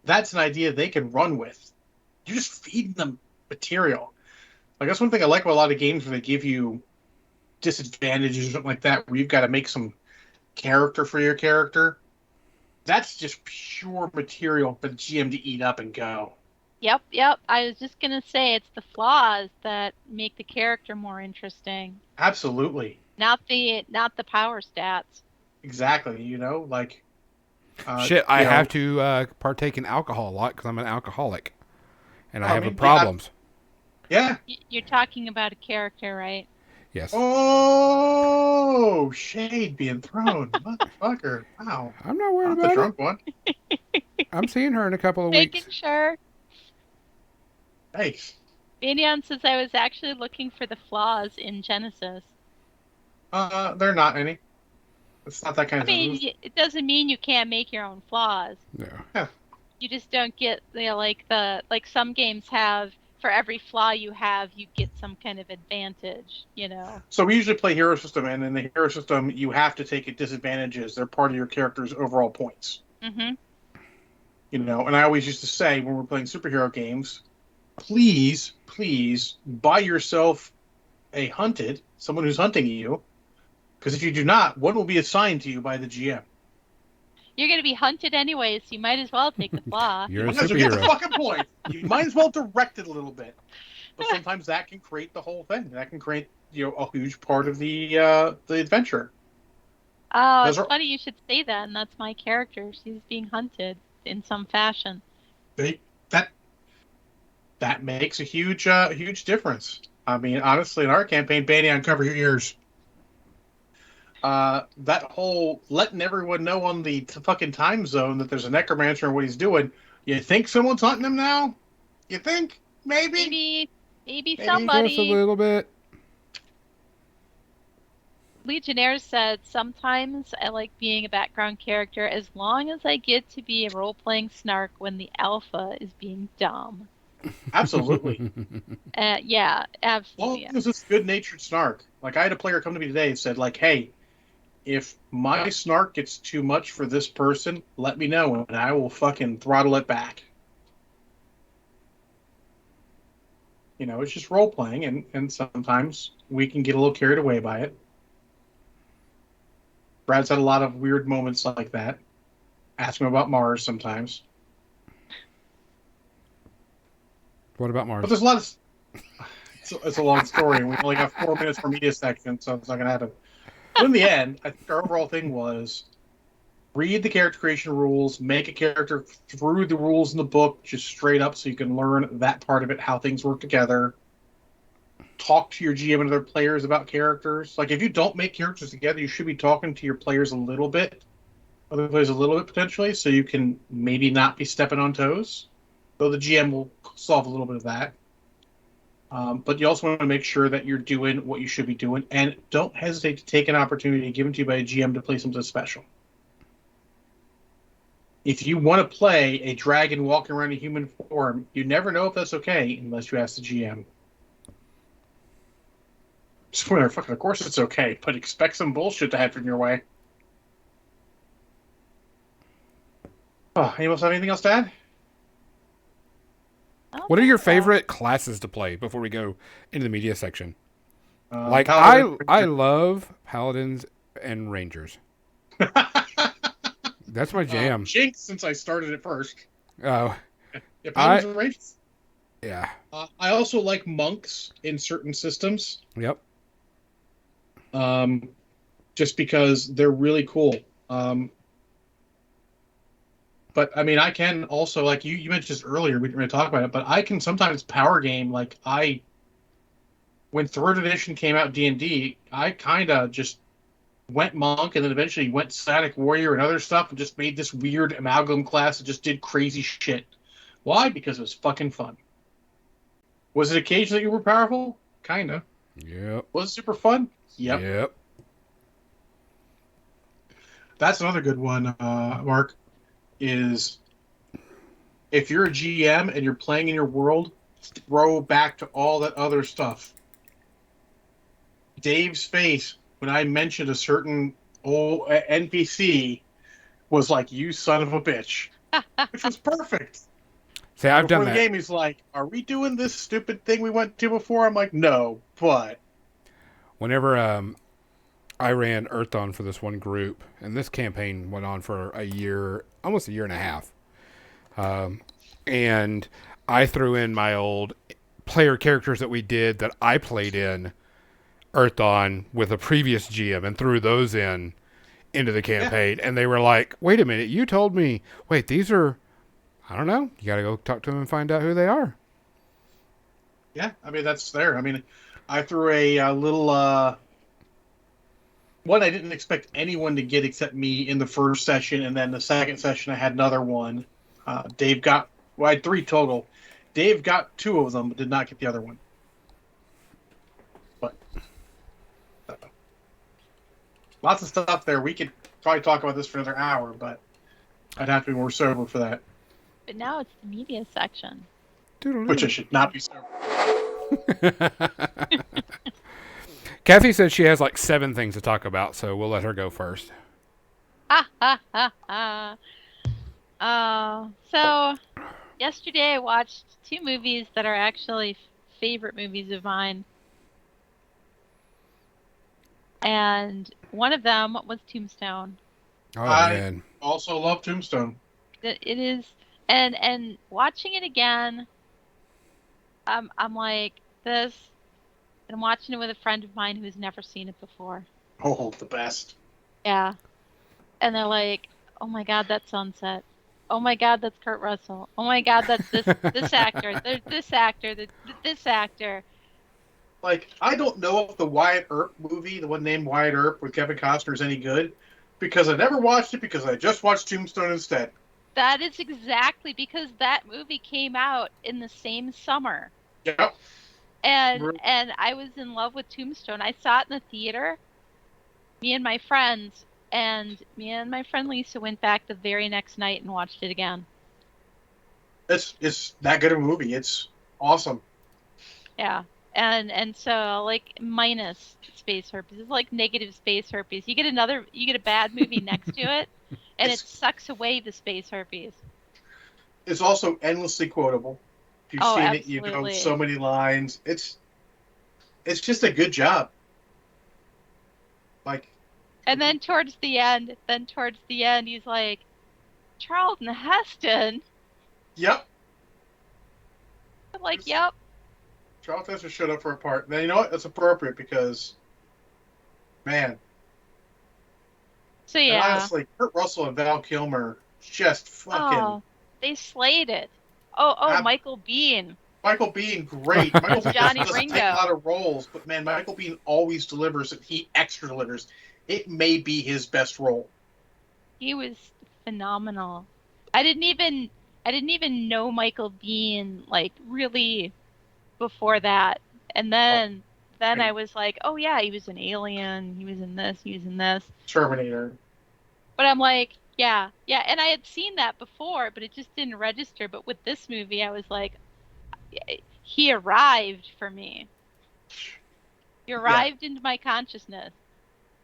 that's an idea they can run with. You're just feeding them material. Like, that's one thing I like about a lot of games where they give you disadvantages or something like that, where you've got to make some character for your character. That's just pure material for the GM to eat up and go. Yep. I was just going to say it's the flaws that make the character more interesting. Absolutely. Not the power stats. Exactly. Like... I have to partake in alcohol a lot because I'm an alcoholic. And I have problems. Yeah. You're talking about a character, right? Yes. Oh, shade being thrown. Motherfucker. Wow. I'm not worried Not about the drunk one. I'm seeing her in a couple of weeks. Making sure. Thanks. Banyan says I was actually looking for the flaws in Genesis. There are not any. It's not that kind of... it doesn't mean you can't make your own flaws. No. Yeah. You just don't get like some games have, for every flaw you have, you get some kind of advantage, So we usually play hero system, and in the hero system, you have to take disadvantages. They're part of your character's overall points. Mm-hmm. And I always used to say when we're playing superhero games, please buy yourself a hunted, someone who's hunting you, because if you do not, one will be assigned to you by the GM. You're going to be hunted anyway, so you might as well take the flaw. You're a You get the superhero. fucking point. You might as well direct it a little bit. But sometimes that can create the whole thing. That can create a huge part of the adventure. Oh, it's funny you should say that, and that's my character. She's being hunted in some fashion. That makes a huge difference. I mean, honestly, in our campaign, Bandy, uncover your ears. That whole letting everyone know on the fucking time zone that there's a necromancer and what he's doing. You think someone's hunting him now? You think? Maybe somebody. Just a little bit. Legionnaire said, sometimes I like being a background character as long as I get to be a role-playing snark when the alpha is being dumb. Absolutely. Yeah, absolutely. Well, this is good-natured snark. Like, I had a player come to me today and said, like, hey, if my snark gets too much for this person, let me know, and I will fucking throttle it back. You know, it's just role playing, and sometimes we can get a little carried away by it. Brad's had a lot of weird moments like that. Ask him about Mars sometimes. What about But Mars? there's a lot of... It's a long story, and we only got 4 minutes for media section, so it's not going to happen. But in the end, I think our overall thing was read the character creation rules, make a character through the rules in the book, just straight up, so you can learn that part of it, how things work together. Talk to your GM and other players about characters. Like, if you don't make characters together, you should be talking to your players a little bit, other players a little bit potentially, so you can maybe not be stepping on toes. Though the GM will solve a little bit of that. But you also want to make sure that you're doing what you should be doing, and don't hesitate to take an opportunity given to you by a GM to play something special. If you want to play a dragon walking around in human form, you never know if that's okay unless you ask the GM. Spoiler, fucking, of course it's okay, but expect some bullshit to happen your way. Oh, anyone else have anything else to add? I don't What are think your so. favorite classes to play before we go into the media section? Like Paladin- I love paladins and rangers. That's my jam. Jinx, since I started it first. Oh, Yeah, Paladins and Rangers. yeah. I also like monks in certain systems. Yep. Just because they're really cool. But I mean, I can also, like you mentioned this earlier, we didn't really talk about it, but I can sometimes power game. Like when third edition came out D&D, I kind of just went monk and then eventually went static warrior and other stuff and just made this weird amalgam class that just did crazy shit. Why? Because it was fucking fun. Was it occasionally uber powerful? Kinda. Yep. Was it super fun? Yep. Yep. That's another good one, Mark, is if you're a GM and you're playing in your world, throw back to all that other stuff. Dave's face when I mentioned a certain old NPC was like, "You son of a bitch," which was perfect. See, I've Before done the that. game, he's like, "Are we doing this stupid thing we went to before?" I'm like, "No, but Whenever I ran Earthdawn for this one group, and this campaign went on for a year, almost a year and a half. And I threw in my old player characters that we did that I played in Earthdawn with a previous GM and threw those into the campaign. And they were like, wait a minute, you told me, wait, these are, I don't know. You got to go talk to them and find out who they are. yeah, I mean that's there. I mean, I threw a little one I didn't expect anyone to get except me in the first session, and then the second session I had another one. Dave got, well, I had 3 total. Dave got 2 of them, but did not get the other one. But lots of stuff there. We could probably talk about this for another hour, but I'd have to be more sober for that, But now it's the media section. which I should not be sober. Kathy said she has like 7 things to talk about, so we'll let her go first. Ha ha ha ha. So yesterday I watched 2 movies that are actually favorite movies of mine. And one of them was Tombstone. Oh, I- man. Also love Tombstone. It is, and watching it again, I'm like this, and I'm watching it with a friend of mine who's never seen it before. Oh, the best. Yeah. And they're like, oh my God, that's Sunset. Oh my God, that's Kurt Russell. Oh my God, that's this actor. There's this actor. This actor. Like, I don't know if the Wyatt Earp movie, the one named Wyatt Earp with Kevin Costner, is any good, because I never watched it because I just watched Tombstone instead. That is exactly because that movie came out in the same summer. Yep. And I was in love with Tombstone. I saw it in the theater, me and my friends, and me and my friend Lisa went back the very next night and watched it again. It's that good of a movie. It's awesome. Yeah. and so like minus space herpes. It's like negative space herpes. You get a bad movie next to it, and it It's sucks away the space herpes. it's also endlessly quotable. If you've Oh, seen it, you know absolutely. so many lines. It's just a good job. Like, And then towards the end, he's like, Charlton Heston. yep, I'm like, yep. Charles Heston showed up for a part. Now you know what? That's appropriate because, man, So and yeah. honestly, Kurt Russell and Val Kilmer just fucking Oh, they slayed it. Oh, ab- Michael Biehn Michael Biehn, great. Michael as Biehn Johnny doesn't take a Ringo. lot of roles, but man, Michael Biehn always delivers, and he extra delivers. It may be his best role. He was phenomenal. I didn't even I didn't even know Michael Biehn like really before that. And Oh, then I great. was like, "Oh yeah, he was an alien. He was in this, he was in this." Terminator. But I'm like, "Yeah. Yeah." And I had seen that before, but it just didn't register. But with this movie, I was like, he arrived for me. He Yeah, arrived into my consciousness.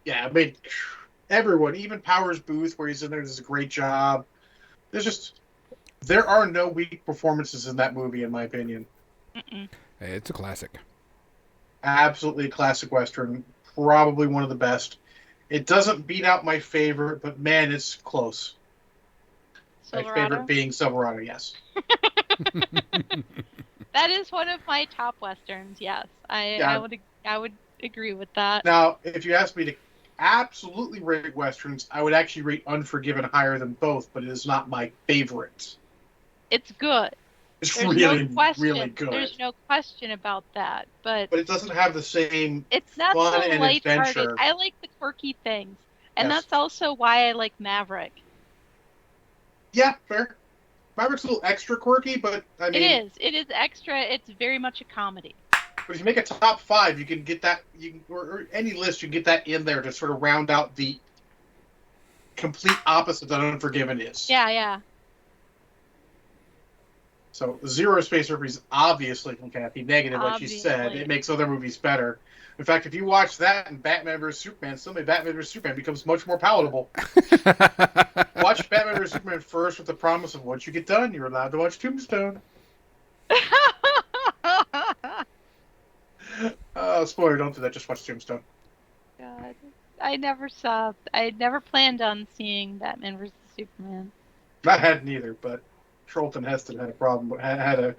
yeah. I mean, everyone, even Powers Booth, where he's in there, does a great job. There's just there are no weak performances in that movie, in my opinion. Mm-mm. It's a classic. Absolutely a classic Western, probably one of the best. It doesn't beat out my favorite, but man, it's close. My favorite Silverado. being Silverado, yes. That is one of my top westerns. Yes, Yeah. I would agree with that. Now, if you ask me to absolutely rate Westerns, I would actually rate Unforgiven higher than both, but it is not my favorite. It's good. It's There's no really, really question. good. There's no question about that. But But it doesn't have the same it's not fun so and lighthearted. adventure. I like the quirky things, and Yes. that's also why I like Maverick. Yeah, fair. Maverick's a little extra quirky, but I It mean, is. It is extra. It's very much a comedy. but if you make a top five, you can get that. You can, or any list, you can get that in there to sort of round out the complete opposite that Unforgiven is. Yeah, yeah. So Zero Space Surfer is obviously from Kathy negative, like she said. Obviously. It makes other movies better. In fact, if you watch that and Batman vs Superman, suddenly Batman vs Superman becomes much more palatable. Watch Batman vs Superman first with the promise of once you get done, you're allowed to watch Tombstone. Spoiler, don't do that. Just watch Tombstone. God, I never saw. I never planned on seeing Batman versus Superman. I hadn't either, but Charlton Heston had a problem. Had a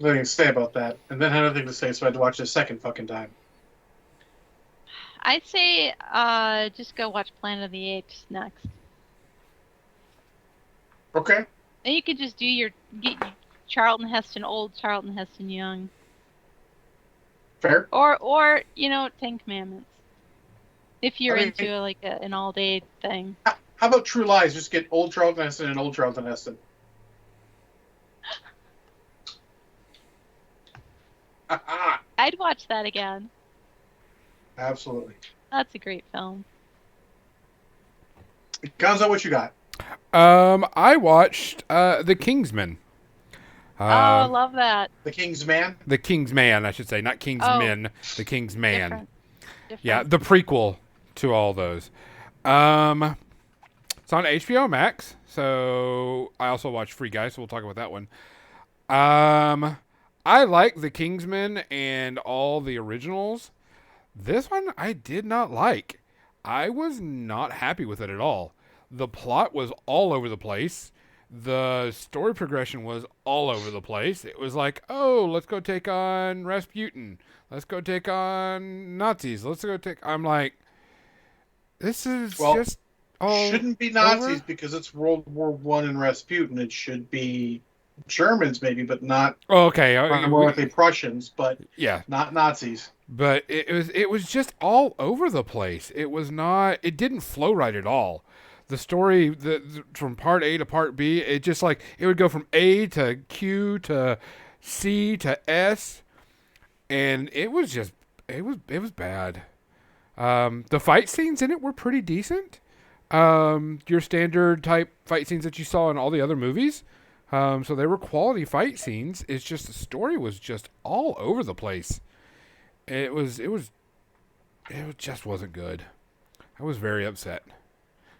thing to say about that, and then had nothing to say, so I had to watch it a second fucking time. I'd say just go watch Planet of the Apes next. Okay, Then you could just get Charlton Heston old, Charlton Heston young, fair. or Ten Commandments. If you're I mean, into like an all day thing. how about True Lies? Just get old Charlton Heston and old Charlton Heston. I'd watch that again. Absolutely. That's a great film. Gonzo, what you got? I watched The Kingsman. Oh, I Uh, love that. The King's Man? the King's Man, I should say, not King's Oh. Men. The King's Man. Different. Different. Yeah, the prequel to all those. It's on HBO Max, so I also watch Free Guy, so we'll talk about that one. I like The Kingsman and all the originals. This one I did not like. I was not happy with it at all. The plot was all over the place. The story progression was all over the place. It was like, oh, let's go take on Rasputin. Let's go take on Nazis. Let's go take. I'm like, this is Well, just all. Shouldn't be Nazis over? because it's World War One and Rasputin. It should be Germans, maybe, but not Oh, okay, more likely Prussians, but yeah, not Nazis. but it was just all over the place. It was not. It didn't flow right at all. The story, from part A to part B, it just like it would go from A to Q to C to S, and it was bad. The fight scenes in it were pretty decent. Your standard type fight scenes that you saw in all the other movies. So they were quality fight scenes. It's just the story was just all over the place. It just wasn't good. I was very upset.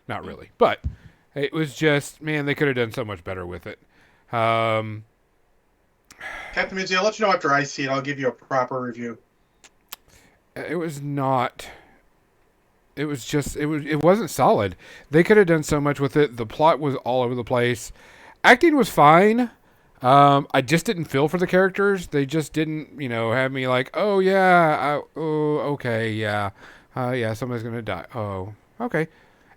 Not really, but it was just, man, they could have done so much better with it. Captain Minzy, I'll let you know after I see it. I'll give you a proper review. It was not. It was just. It wasn't solid. They could have done so much with it. The plot was all over the place. Acting was fine. I just didn't feel for the characters. They just didn't, have me like, oh yeah, oh okay, yeah, yeah, somebody's gonna die. Oh, okay,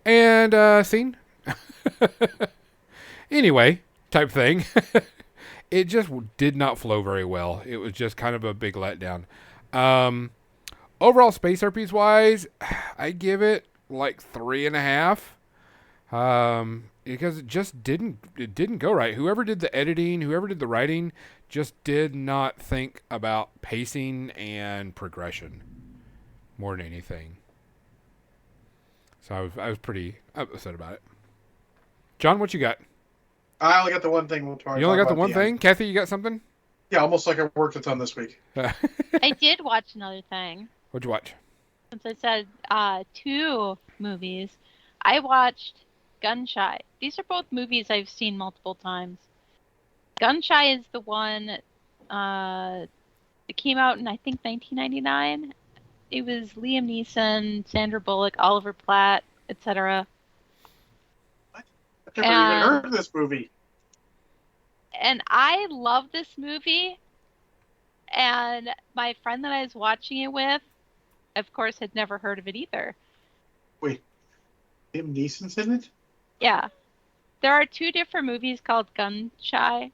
and scene. Anyway, type thing. It just did not flow very well. It was just kind of a big letdown. Overall, space herpes wise, I give it like 3.5. Because it just didn't go right. Whoever did the editing, whoever did the writing, just did not think about pacing and progression more than anything. So I was pretty upset about it. John, what you got? I only got the one thing. You only got the one thing? Kathy, you got something? Yeah, almost like I worked a ton this week. I did watch another thing. What'd you watch? Since I said 2 movies, I watched Gunshy. These are both movies I've seen multiple times. Gunshy is the one that came out in, I think, 1999. It was Liam Neeson, Sandra Bullock, Oliver Platt, etc. I've never even heard of this movie. And I love this movie. And my friend that I was watching it with, of course, had never heard of it either. Wait, Liam Neeson's in it? Yeah. There are 2 different movies called Gunshy.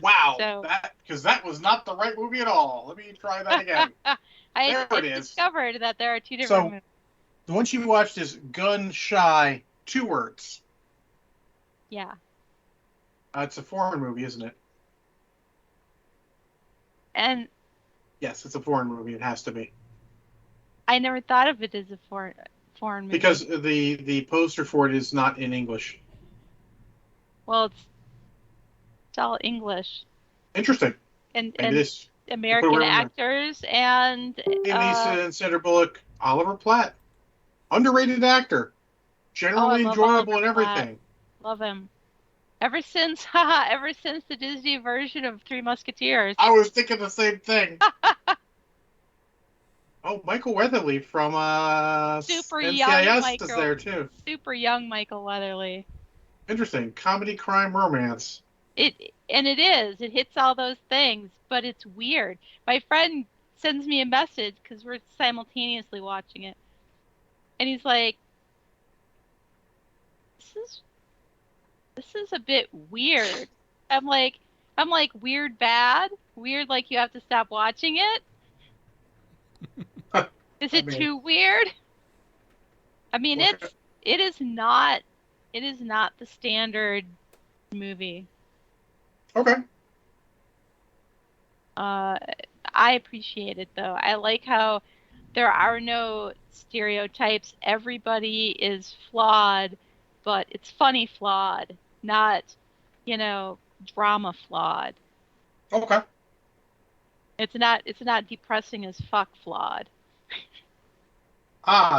Wow, because that was not the right movie at all. Let me try that again. I discovered that there are 2 different movies. The one she watched is Gun Shy, 2 words. Yeah. It's a foreign movie, isn't it? And yes, it's a foreign movie. It has to be. I never thought of it as a foreign movie. Because the poster for it is not in English. Well, it's all English. Interesting. And American actors and Liam Neeson, Sandra Bullock, Oliver Platt, underrated actor, generally enjoyable and everything. Love him. Ever since the Disney version of Three Musketeers. I was thinking the same thing. Oh, Michael Weatherly from Super NCIS young Michael, is there too. Super young Michael Weatherly. Interesting. Comedy, crime, romance. It hits all those things, but it's weird. My friend sends me a message because we're simultaneously watching it, and he's like, "This is a bit weird." I'm like, weird bad, weird like you have to stop watching it. Is it too weird? I mean, it is not the standard movie. Okay. I appreciate it though. I like how there are no stereotypes. Everybody is flawed, but it's funny flawed, not, drama flawed. Okay. It's not depressing as fuck flawed.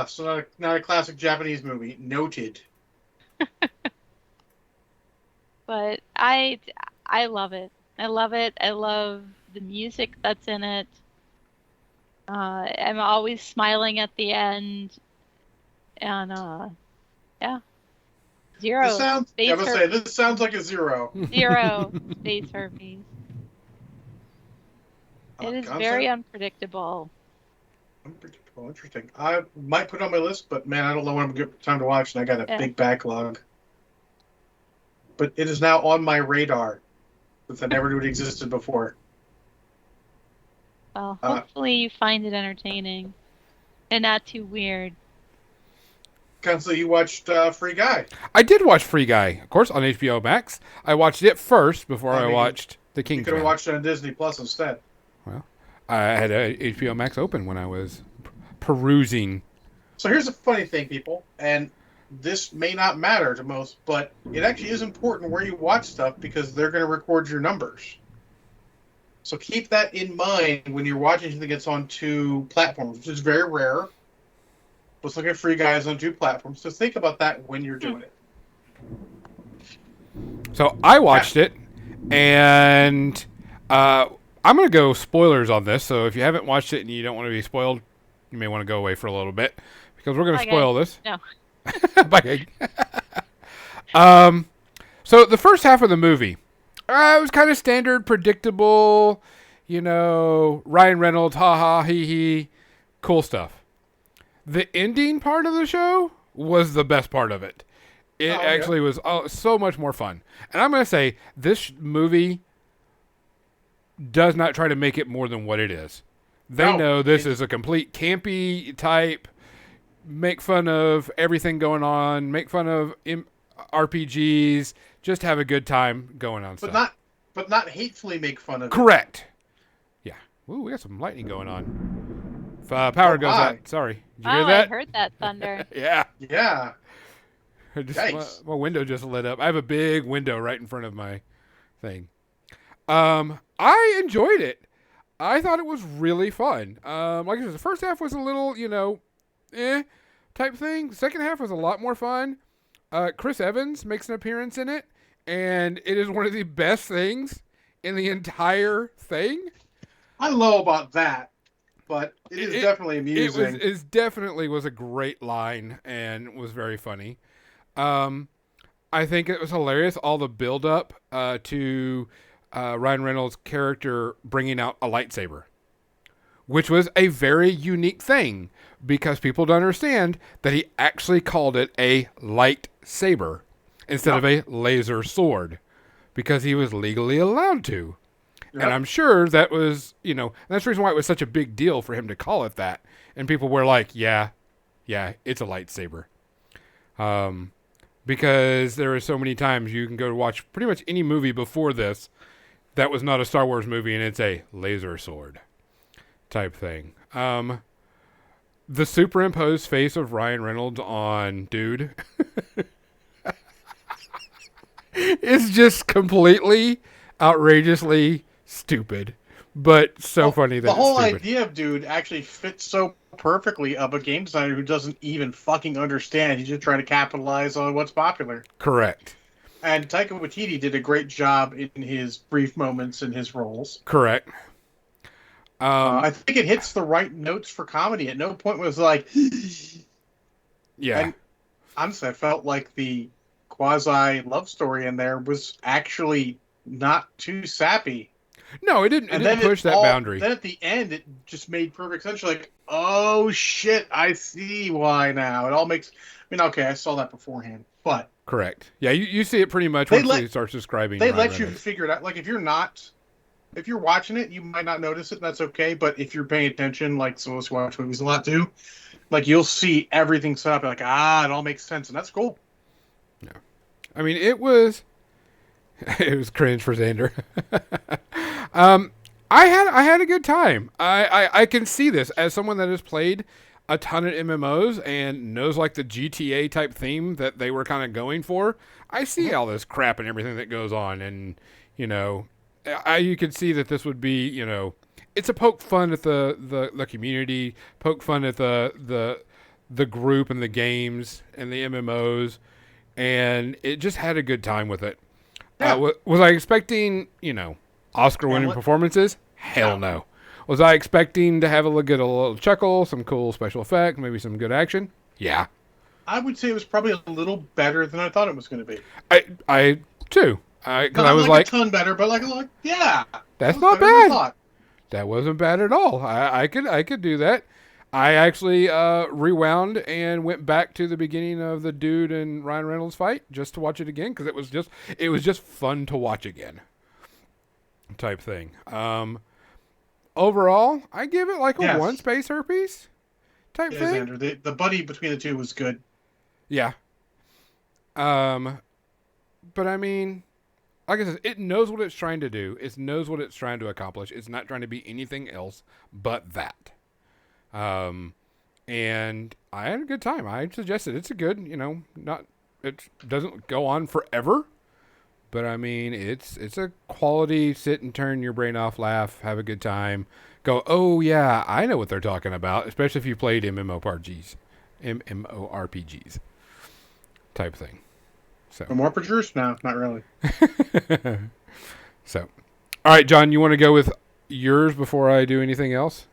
So not a classic Japanese movie. Noted. But I love it. I love it. I love the music that's in it. I'm always smiling at the end. And yeah. Zero. This sounds like a 0. 0 space herpes. It is very unpredictable. Unpredictable, interesting. I might put it on my list, but man, I don't know when I'm going to get time to watch, and I got a big backlog. But it is now on my radar, since I never knew it existed before. Well, hopefully you find it entertaining and not too weird. Constantly, you watched Free Guy. I did watch Free Guy, of course, on HBO Max. I watched it first before I watched The Kingsman. You could have watched it on Disney Plus instead. Well, I had HBO Max open when I was perusing. So here's the funny thing, people, and this may not matter to most, but it actually is important where you watch stuff because they're going to record your numbers. So keep that in mind when you're watching something that's on two platforms, which is very rare. Let's look at free guys on two platforms. So think about that when you're doing it. So I watched it, and I'm going to go spoilers on this. So if you haven't watched it and you don't want to be spoiled, you may want to go away for a little bit because we're going to Bye, spoil guys. this. No. Bye, Gag. So the first half of the movie, it was kind of standard, predictable. Ryan Reynolds, ha ha, he he, cool stuff. The ending part of the show was the best part of it. It actually was so much more fun. And I'm going to say this movie does not try to make it more than what it is. They know this is a complete campy type, make fun of everything going on, make fun of RPGs, just have a good time going on stuff. But not hatefully make fun of it. Correct. Yeah. Ooh, we got some lightning going on. Power goes out. Sorry. Did you hear that? I heard that thunder. Yeah. Yeah. My window just lit up. I have a big window right in front of my thing. I enjoyed it. I thought it was really fun. Like I said, the first half was a little, type thing. The second half was a lot more fun. Chris Evans makes an appearance in it, and it is one of the best things in the entire thing. I don't know about that, but it is definitely amusing. It definitely was a great line and was very funny. I think it was hilarious, all the build up to Ryan Reynolds' character bringing out a lightsaber, which was a very unique thing because people don't understand that he actually called it a lightsaber instead of a laser sword because he was legally allowed to. Yep. And I'm sure that was, that's the reason why it was such a big deal for him to call it that. And people were like, yeah, it's a lightsaber. Because there are so many times you can go to watch pretty much any movie before this that was not a Star Wars movie and it's a laser sword type thing. The superimposed face of Ryan Reynolds on Dude is just completely outrageously stupid, but so funny that the whole it's stupid. idea of Dude actually fits so perfectly of a game designer who doesn't even fucking understand. He's just trying to capitalize on what's popular. Correct. And Taika Waititi did a great job in his brief moments in his roles. Correct. I think it hits the right notes for comedy. At no point was like, yeah. And honestly, I felt like the quasi love story in there was actually not too sappy. No, it didn't. It didn't push that boundary. Then at the end, it just made perfect sense. You're like, oh shit, I see why now. It all makes. I mean, okay, I saw that beforehand, but correct. Yeah, you see it pretty much once he starts describing. They let you figure it out. Like if you're watching it, you might not notice it. And that's okay. But if you're paying attention, like some of us watch movies a lot too, like you'll see everything set up. Like it all makes sense, and that's cool. Yeah, I mean, it was cringe for Xander. I had a good time. I can see this as someone that has played a ton of MMOs and knows like the GTA type theme that they were kind of going for. I see all this crap and everything that goes on, and you could see that this would be, it's a poke fun at the community, poke fun at the group and the games and the MMOs, and it just had a good time with it. Yeah. Was I expecting, Oscar-winning performances? Hell no. Was I expecting to have a little chuckle, some cool special effects, maybe some good action? Yeah. I would say it was probably a little better than I thought it was going to be. I too. I was like a ton better, but yeah. That's not bad. That wasn't bad at all. I could do that. I actually rewound and went back to the beginning of the Dude and Ryan Reynolds fight just to watch it again because it was just fun to watch again. Type thing. Overall, I give it like a 1 space herpes type thing. Xander, the buddy between the two was good. Yeah. But I mean, like I said, it knows what it's trying to do. It knows what it's trying to accomplish. It's not trying to be anything else but that. And I had a good time. I suggested it's a good, it doesn't go on forever, but I mean, it's a quality sit and turn your brain off, laugh, have a good time, go, oh yeah, I know what they're talking about, especially if you played MMORPGs type thing. So No more produced? No, not really. so, all right, John, you want to go with yours before I do anything else?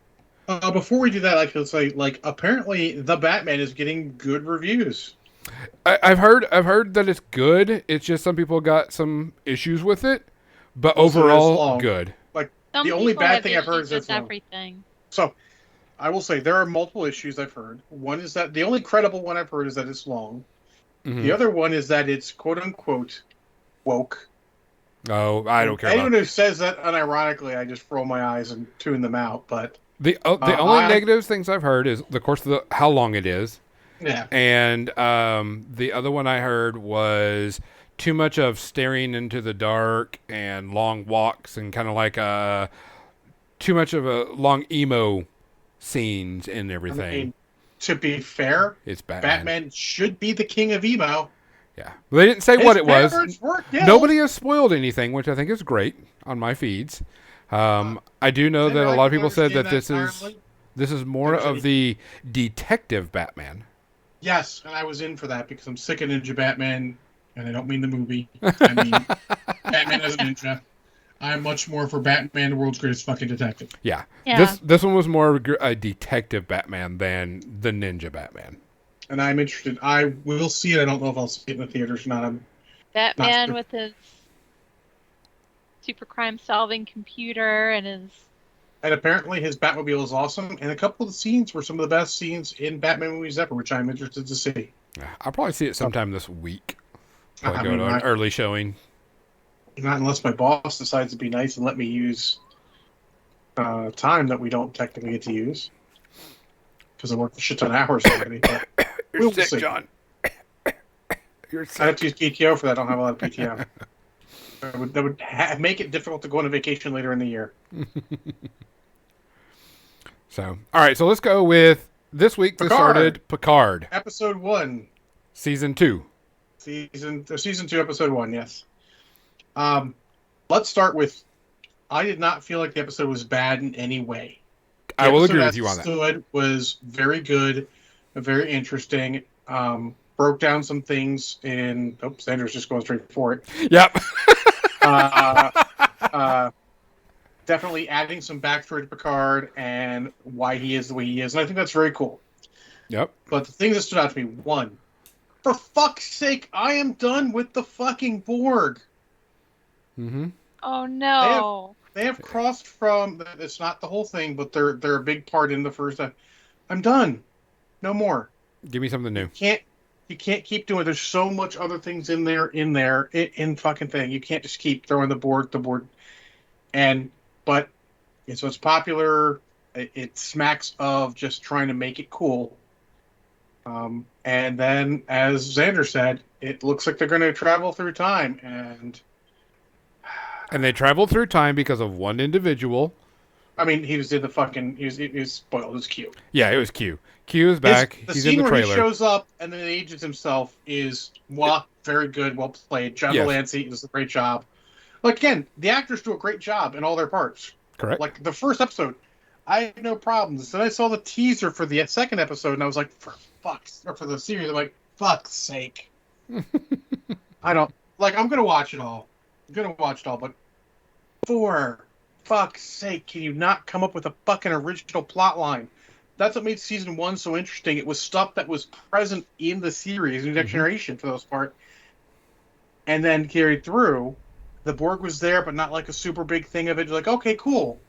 Before we do that, I could say, like, apparently the Batman is getting good reviews. I've heard that it's good. It's just some people got some issues with it, but Also, it's overall long. good. Like, Some the only people bad have thing I've heard issues is it's with long. everything. So, I will say there are multiple issues I've heard. One is that the only credible one I've heard is that it's long. Mhm. The other one is that it's quote unquote woke. Oh, I don't care about Anyone who says that unironically, I just roll my eyes and tune them out. But the only negative things I've heard is, of course, how long it is, yeah, and the other one I heard was too much of staring into the dark and long walks and kind of like too much of a long emo scenes and everything. I mean, to be fair, It's Batman. Batman should be the king of emo. Yeah, they didn't say what it was. Nobody has spoiled anything, which I think is great on my feeds. I do know that a lot of people said that this is more of the detective Batman. Yes, and I was in for that because I'm sick of Ninja Batman, and I don't mean the movie. I mean Batman as a ninja. I'm much more for Batman, the world's greatest fucking detective. Yeah. Yeah. This one was more a detective Batman than the ninja Batman. And I'm interested. I will see it. I don't know if I'll see it in the theaters or not. Batman sure. with his super crime solving computer and his. And apparently his Batmobile is awesome. And a couple of the scenes were some of the best scenes in Batman movies ever, which I'm interested to see. I'll probably see it sometime this week. Probably I go mean, to an early showing. Not unless my boss decides to be nice and let me use time that we don't technically get to use. Because I worked a shit ton of hours already. But You're we'll sick, see. John. You're I have sick. to use PTO for that. I don't have a lot of PTO. That would make it difficult to go on a vacation later in the year. So, all right. So let's go with this week. This Picard. started Picard, Episode 1. season 2. Season 2, episode 1, yes. Let's start with, I did not feel like the episode was bad in any way. The I will episode agree as with you on it that. stood was very good, very interesting. Broke down some things in. Oh, Sanders just going straight for it. Yep. Definitely adding some backstory to Picard and why he is the way he is, and I think that's very cool. Yep. But the things that stood out to me: one, for fuck's sake, I am done with the fucking Borg. Mm-hmm. Oh no! They have crossed from. It's not the whole thing, but they're a big part in the first. I'm done. No more. Give me something new. You can't keep doing. There's so much other things in fucking thing. You can't just keep throwing the board, but it's popular. It smacks of just trying to make it cool. And then, as Xander said, it looks like they're going to travel through time, and they traveled through time because of one individual. I mean, he was in the fucking. He was spoiled. It was Q. Yeah, it was Q. Q is back. The He's scene in the where trailer. he shows up and then ages himself is very good, well played. John Yes. Delancey does a great job. Like, again, the actors do a great job in all their parts. Correct. Like the first episode, I had no problems. Then I saw the teaser for the second episode, and I was like, for the series, I'm like, fuck's sake. I don't like. I'm gonna watch it all. But for fuck's sake, can you not come up with a fucking original plot line? That's what made season 1 so interesting. It was stuff that was present in the series, in Next Generation for the most part, and then carried through. The Borg was there, but not like a super big thing of it. You're like, okay, cool.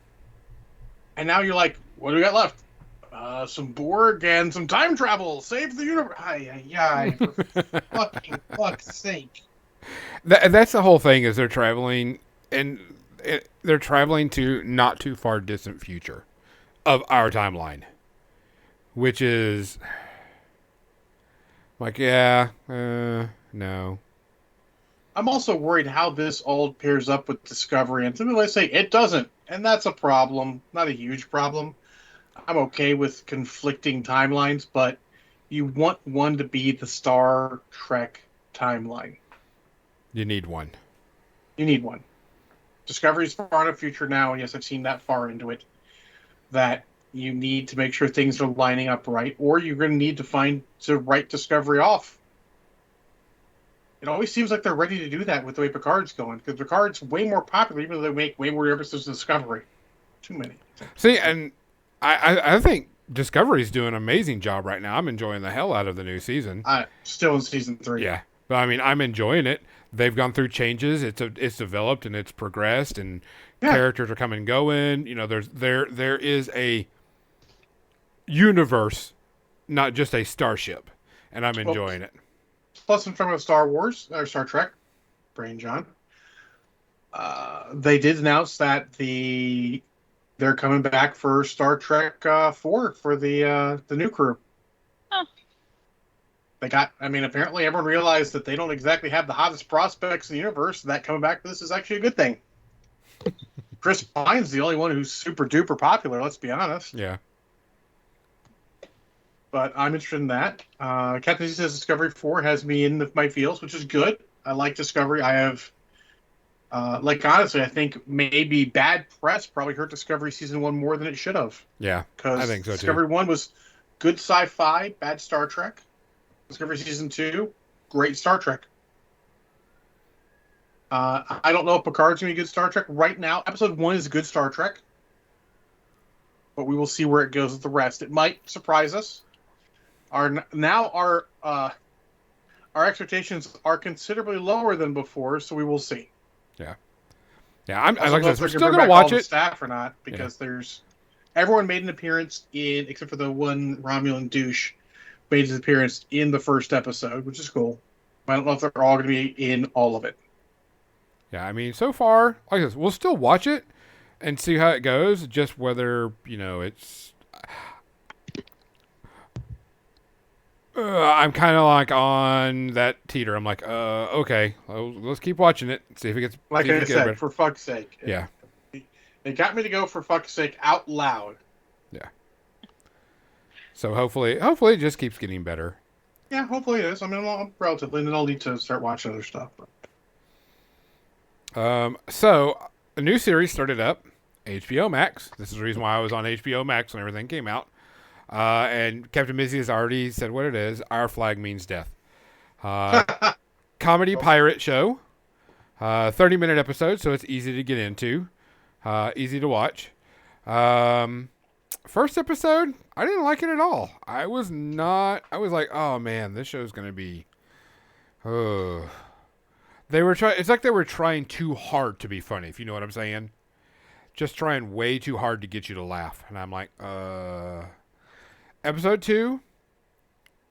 And now you're like, what do we got left? Some Borg and some time travel. Save the universe. For fucking fuck's sake. That's the whole thing. Is they're traveling, and they're traveling to not too far distant future of our timeline, which is like, no. I'm also worried how this all pairs up with Discovery. And some people say it doesn't. And that's a problem. Not a huge problem. I'm okay with conflicting timelines, but you want one to be the Star Trek timeline. You need one. You need one. Discovery's far in the future now, and yes, I've seen that far into it, that you need to make sure things are lining up right, or you're going to need to write Discovery off. It always seems like they're ready to do that with the way Picard's going, because Picard's way more popular, even though they make way more episodes of Discovery. Too many. See, and I think Discovery's doing an amazing job right now. I'm enjoying the hell out of the new season. Still in season 3. Yeah, but I mean, I'm enjoying it. They've gone through changes. It's developed and it's progressed, and characters are coming and going. You know, there is a universe, not just a starship, and I'm enjoying it. Plus, I'm talking about Star Wars or Star Trek. Brain John. They did announce that they're coming back for Star Trek 4 for the new crew. Huh. Apparently everyone realized that they don't exactly have the hottest prospects in the universe. That coming back for this is actually a good thing. Chris Pine's the only one who's super duper popular, let's be honest. Yeah. But I'm interested in that. Captain Z says Discovery 4 has me in my feels, which is good. I like Discovery. I have, honestly, I think maybe bad press probably hurt Discovery Season 1 more than it should have. Yeah, I think so, Discovery too. 1 was good sci-fi, bad Star Trek. Discovery Season 2, great Star Trek. I don't know if Picard's going to be good Star Trek. Right now, Episode 1 is good Star Trek. But we will see where it goes with the rest. It might surprise us. Our expectations are considerably lower than before, so we will see. Yeah. Yeah, we're still going to watch it. Staff or not, because everyone made an appearance except for the one Romulan douche, made his appearance in the first episode, which is cool. I don't know if they're all going to be in all of it. Yeah, I mean, so far, like this, we'll still watch it and see how it goes. Just whether it's. I'm kind of like on that teeter. I'm like, okay, let's keep watching it. See if it gets. Like I said, for fuck's sake. Yeah. They got me to go for fuck's sake out loud. Yeah. So hopefully it just keeps getting better. Yeah, hopefully it is. I mean, I'm relatively, and then I'll need to start watching other stuff. So a new series started up, HBO Max. This is the reason why I was on HBO Max when everything came out. And Captain Mizzy has already said what it is. Our flag means death. Comedy pirate show. 30-minute episode, so it's easy to get into. Easy to watch. First episode, I didn't like it at all. I was like, oh man, this show's going to be... It's like they were trying too hard to be funny, if you know what I'm saying. Just trying way too hard to get you to laugh. And I'm like, Episode 2,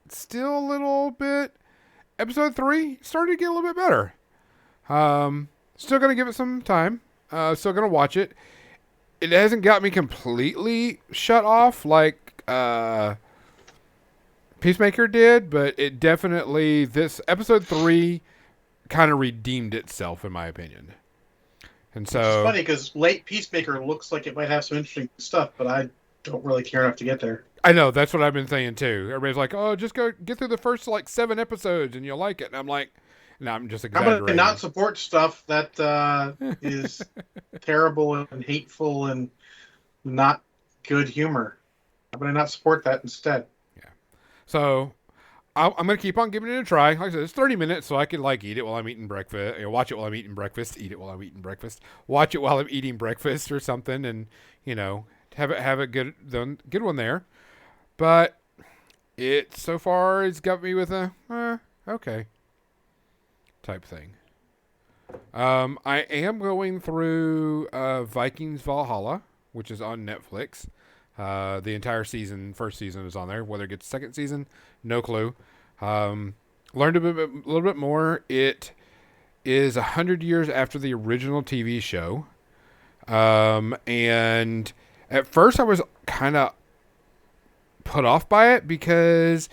still a little bit. Episode 3 started to get a little bit better. Still going to give it some time. Still going to watch it. It hasn't got me completely shut off like Peacemaker did, but it definitely, this Episode 3 kind of redeemed itself, in my opinion. And so... It's funny, because late Peacemaker looks like it might have some interesting stuff, but I don't really care enough to get there. I know, that's what I've been saying too. Everybody's like, oh, just go get through the first 7 episodes and you'll like it. And I'm like, no, I'm just exaggerating. I'm going to not support stuff that is terrible and hateful and not good humor. I'm going to not support that instead. Yeah. So I'm going to keep on giving it a try. Like I said, it's 30 minutes, so I can eat it while I'm eating breakfast. Watch it while I'm eating breakfast. Eat it while I'm eating breakfast. Watch it while I'm eating breakfast or something, and have a good one there. But it so far has got me with a okay type thing. I am going through Vikings Valhalla, which is on Netflix. The entire first season is on there. Whether it gets second season, no clue. Learned a little bit more. It is 100 years after the original TV show. And at first I was kind of put off by it because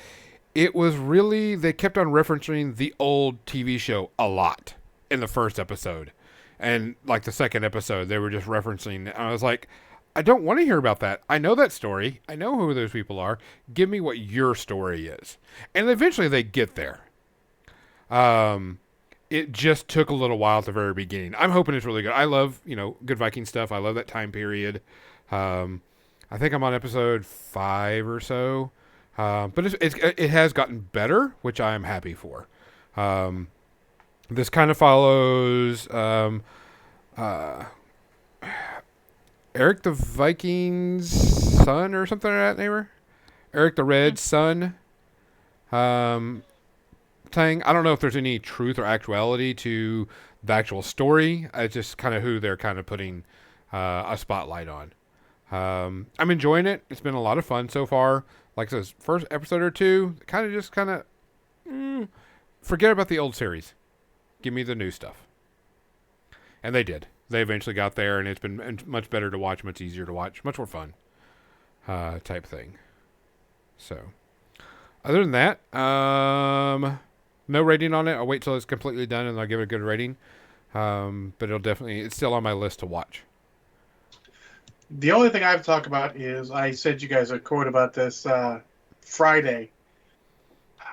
it was really, they kept on referencing the old TV show a lot in the first episode. And the second episode, they were just referencing, I was like, I don't want to hear about that. I know that story. I know who those people are. Give me what your story is. And eventually they get there. it just took a little while at the very beginning. I'm hoping it's really good. I love, good Viking stuff. I love that time period. I think I'm on episode 5 or so. But it has gotten better, which I am happy for. This kind of follows Eric the Viking's son or something like that, neighbor? Eric the Red's son. Thing. I don't know if there's any truth or actuality to the actual story. It's just kind of who they're kind of putting a spotlight on. I'm enjoying it. It's been a lot of fun so far. Like I said, first episode or two, forget about the old series. Give me the new stuff. And they did. They eventually got there, and it's been much better to watch, much easier to watch, much more fun type thing. So, other than that, no rating on it. I'll wait till it's completely done, and I'll give it a good rating. But it's still on my list to watch. The only thing I have to talk about is I sent you guys a quote about this Friday.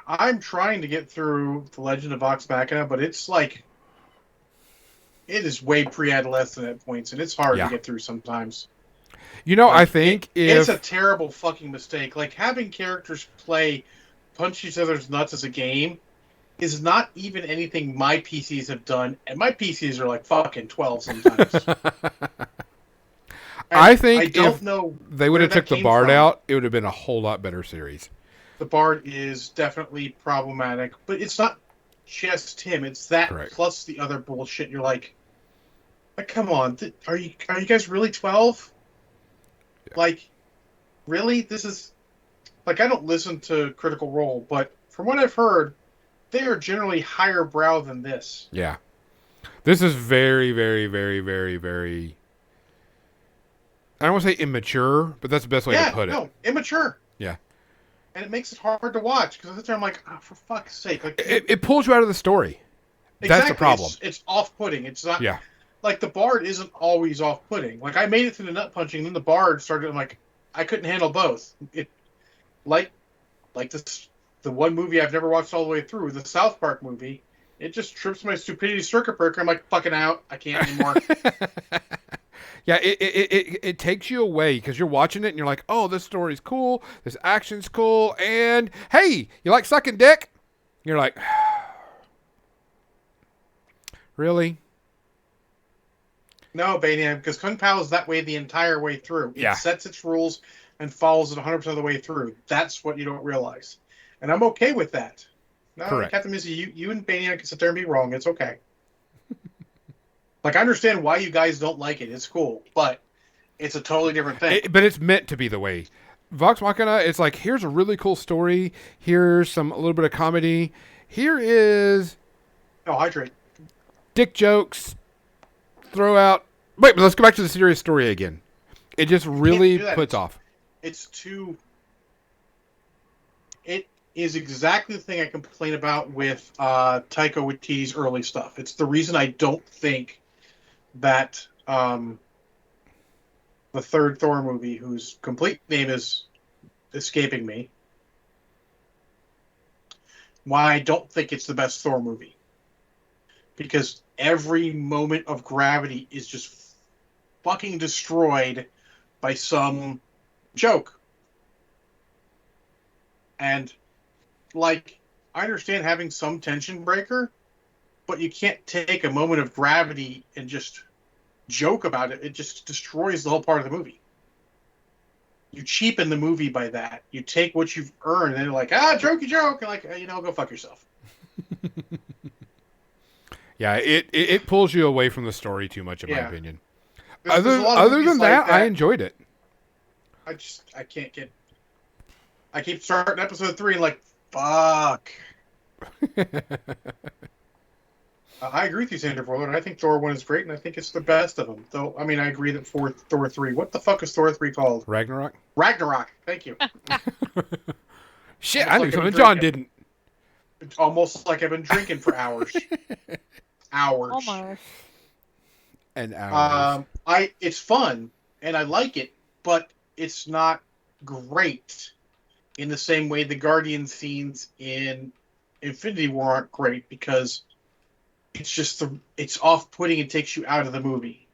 I'm trying to get through The Legend of Vox Machina, but it's like it is way pre-adolescent at points, and it's hard to get through sometimes. I think it's a terrible fucking mistake. Like, having characters punch each other's nuts as a game is not even anything my PCs have done, and my PCs are like fucking 12 sometimes. I think I don't know they would have took the Bard out, it would have been a whole lot better series. The Bard is definitely problematic, but it's not just him. It's that plus the other bullshit. You're like come on, are you guys really 12? Yeah. Like, really? This is like, I don't listen to Critical Role, but from what I've heard, they are generally higher brow than this. Yeah, this is very, very, very, very, very. I don't want to say immature, but that's the best way to put it. No, immature. Yeah. And it makes it hard to watch because I'm like, oh, for fuck's sake. Like, it pulls you out of the story. Exactly. That's the problem. It's off-putting. It's not. Yeah. Like, the Bard isn't always off-putting. Like, I made it through the nut punching, and then the Bard started. I'm like, I couldn't handle both. Like this, the one movie I've never watched all the way through, the South Park movie. It just trips my stupidity circuit breaker. I'm like, fucking out. I can't anymore. Yeah, it takes you away because you're watching it and you're like, oh, this story's cool, this action's cool, and hey, you like sucking dick? You're like, really? No, Banian, because Kung Pao is that way the entire way through. It sets its rules and follows it 100% of the way through. That's what you don't realize. And I'm okay with that. No, correct. Captain Missy, you and Banian can sit there and be wrong. It's okay. Like, I understand why you guys don't like it. It's cool. But it's a totally different thing. But it's meant to be the way. Vox Machina, it's like, here's a really cool story. Here's a little bit of comedy. Here is... Oh, hydrate. Dick jokes. Throw out... Wait, but let's go back to the serious story again. It just really puts off. It's too... It is exactly the thing I complain about with Taika Waititi's early stuff. It's the reason I don't think that the third Thor movie, whose complete name is escaping me, why I don't think it's the best Thor movie. Because every moment of gravity is just fucking destroyed by some joke. And, like, I understand having some tension breaker, but you can't take a moment of gravity and just joke about it. It just destroys the whole part of the movie. You cheapen the movie by that. You take what you've earned, and you're like, jokey joke, and like, go fuck yourself. Yeah, it pulls you away from the story too much, in my opinion. Other than that, I enjoyed it. I can't get... I keep starting episode 3 and like, fuck. I agree with you, Sandra Forlord. I think Thor 1 is great, and I think it's the best of them. Though, I mean, I agree that Thor 3... What the fuck is Thor 3 called? Ragnarok? Ragnarok. Thank you. Shit, I knew something John didn't. It's almost like I've been drinking for hours. Hours. Almost. And hours. It's fun, and I like it, but it's not great in the same way the Guardian scenes in Infinity War aren't great, because it's just it's off-putting and takes you out of the movie.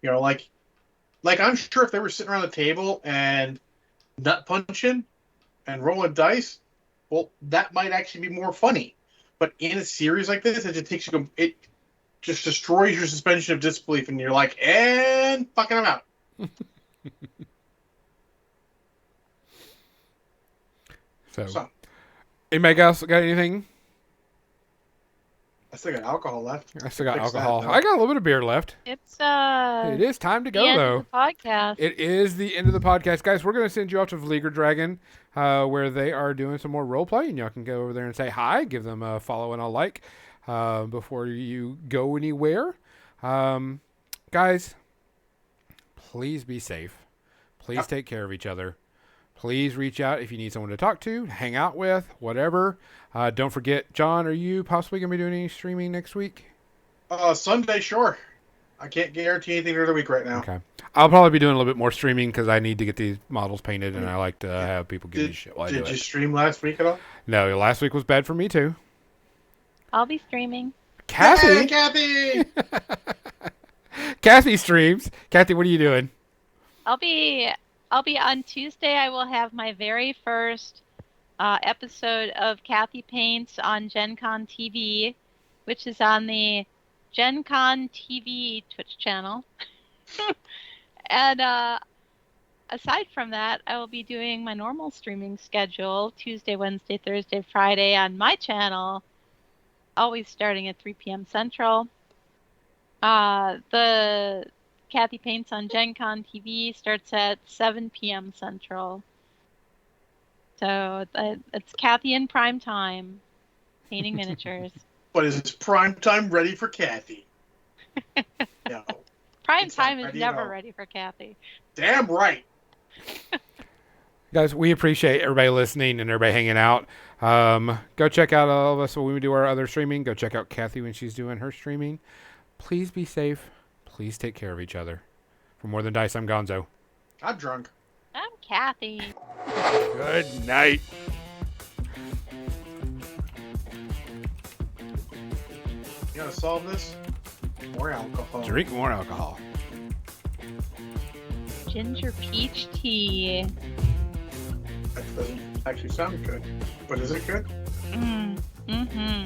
You know, like I'm sure if they were sitting around the table and nut punching and rolling dice, well, that might actually be more funny. But in a series like this, it just destroys your suspension of disbelief, and you're like, and fucking I'm out. So, anybody else got anything? I still got alcohol left. I still got Fix that, alcohol. though. I got a little bit of beer left. It's It is time to the go, end though. of the podcast. It is the end of the podcast. Guys, we're going to send you off to Vliegr Dragon, where they are doing some more role play, and y'all can go over there and say hi, give them a follow and a like before you go anywhere. Guys, please be safe. Please take care of each other. Please reach out if you need someone to talk to, hang out with, whatever. Don't forget, John, are you possibly going to be doing any streaming next week? Sunday, sure. I can't guarantee anything during the week right now. Okay. I'll probably be doing a little bit more streaming because I need to get these models painted, and I like to have people give me shit while I do Did you it. stream last week at all? No, last week was bad for me, too. I'll be streaming. Kathy! Hey, Kathy! Kathy streams. Kathy, what are you doing? I'll be on Tuesday. I will have my very first episode of Kathy Paints on Gen Con TV, which is on the Gen Con TV Twitch channel. And aside from that, I will be doing my normal streaming schedule, Tuesday, Wednesday, Thursday, Friday on my channel, always starting at 3 p.m. Central. The Kathy Paints on Gen Con TV starts at 7 p.m. Central. So it's Kathy in prime time, painting miniatures. But is prime time ready for Kathy? No. Prime It's not time is ready at never all. ready for Kathy. Damn right. Guys, we appreciate everybody listening and everybody hanging out. Go check out all of us when we do our other streaming. Go check out Kathy when she's doing her streaming. Please be safe. Please take care of each other. For More Than Dice, I'm Gonzo. I'm drunk. I'm Kathy. Good night. You gotta solve this? More alcohol. Drink more alcohol. Ginger peach tea. That doesn't actually sound good. But is it good? Mm-hmm.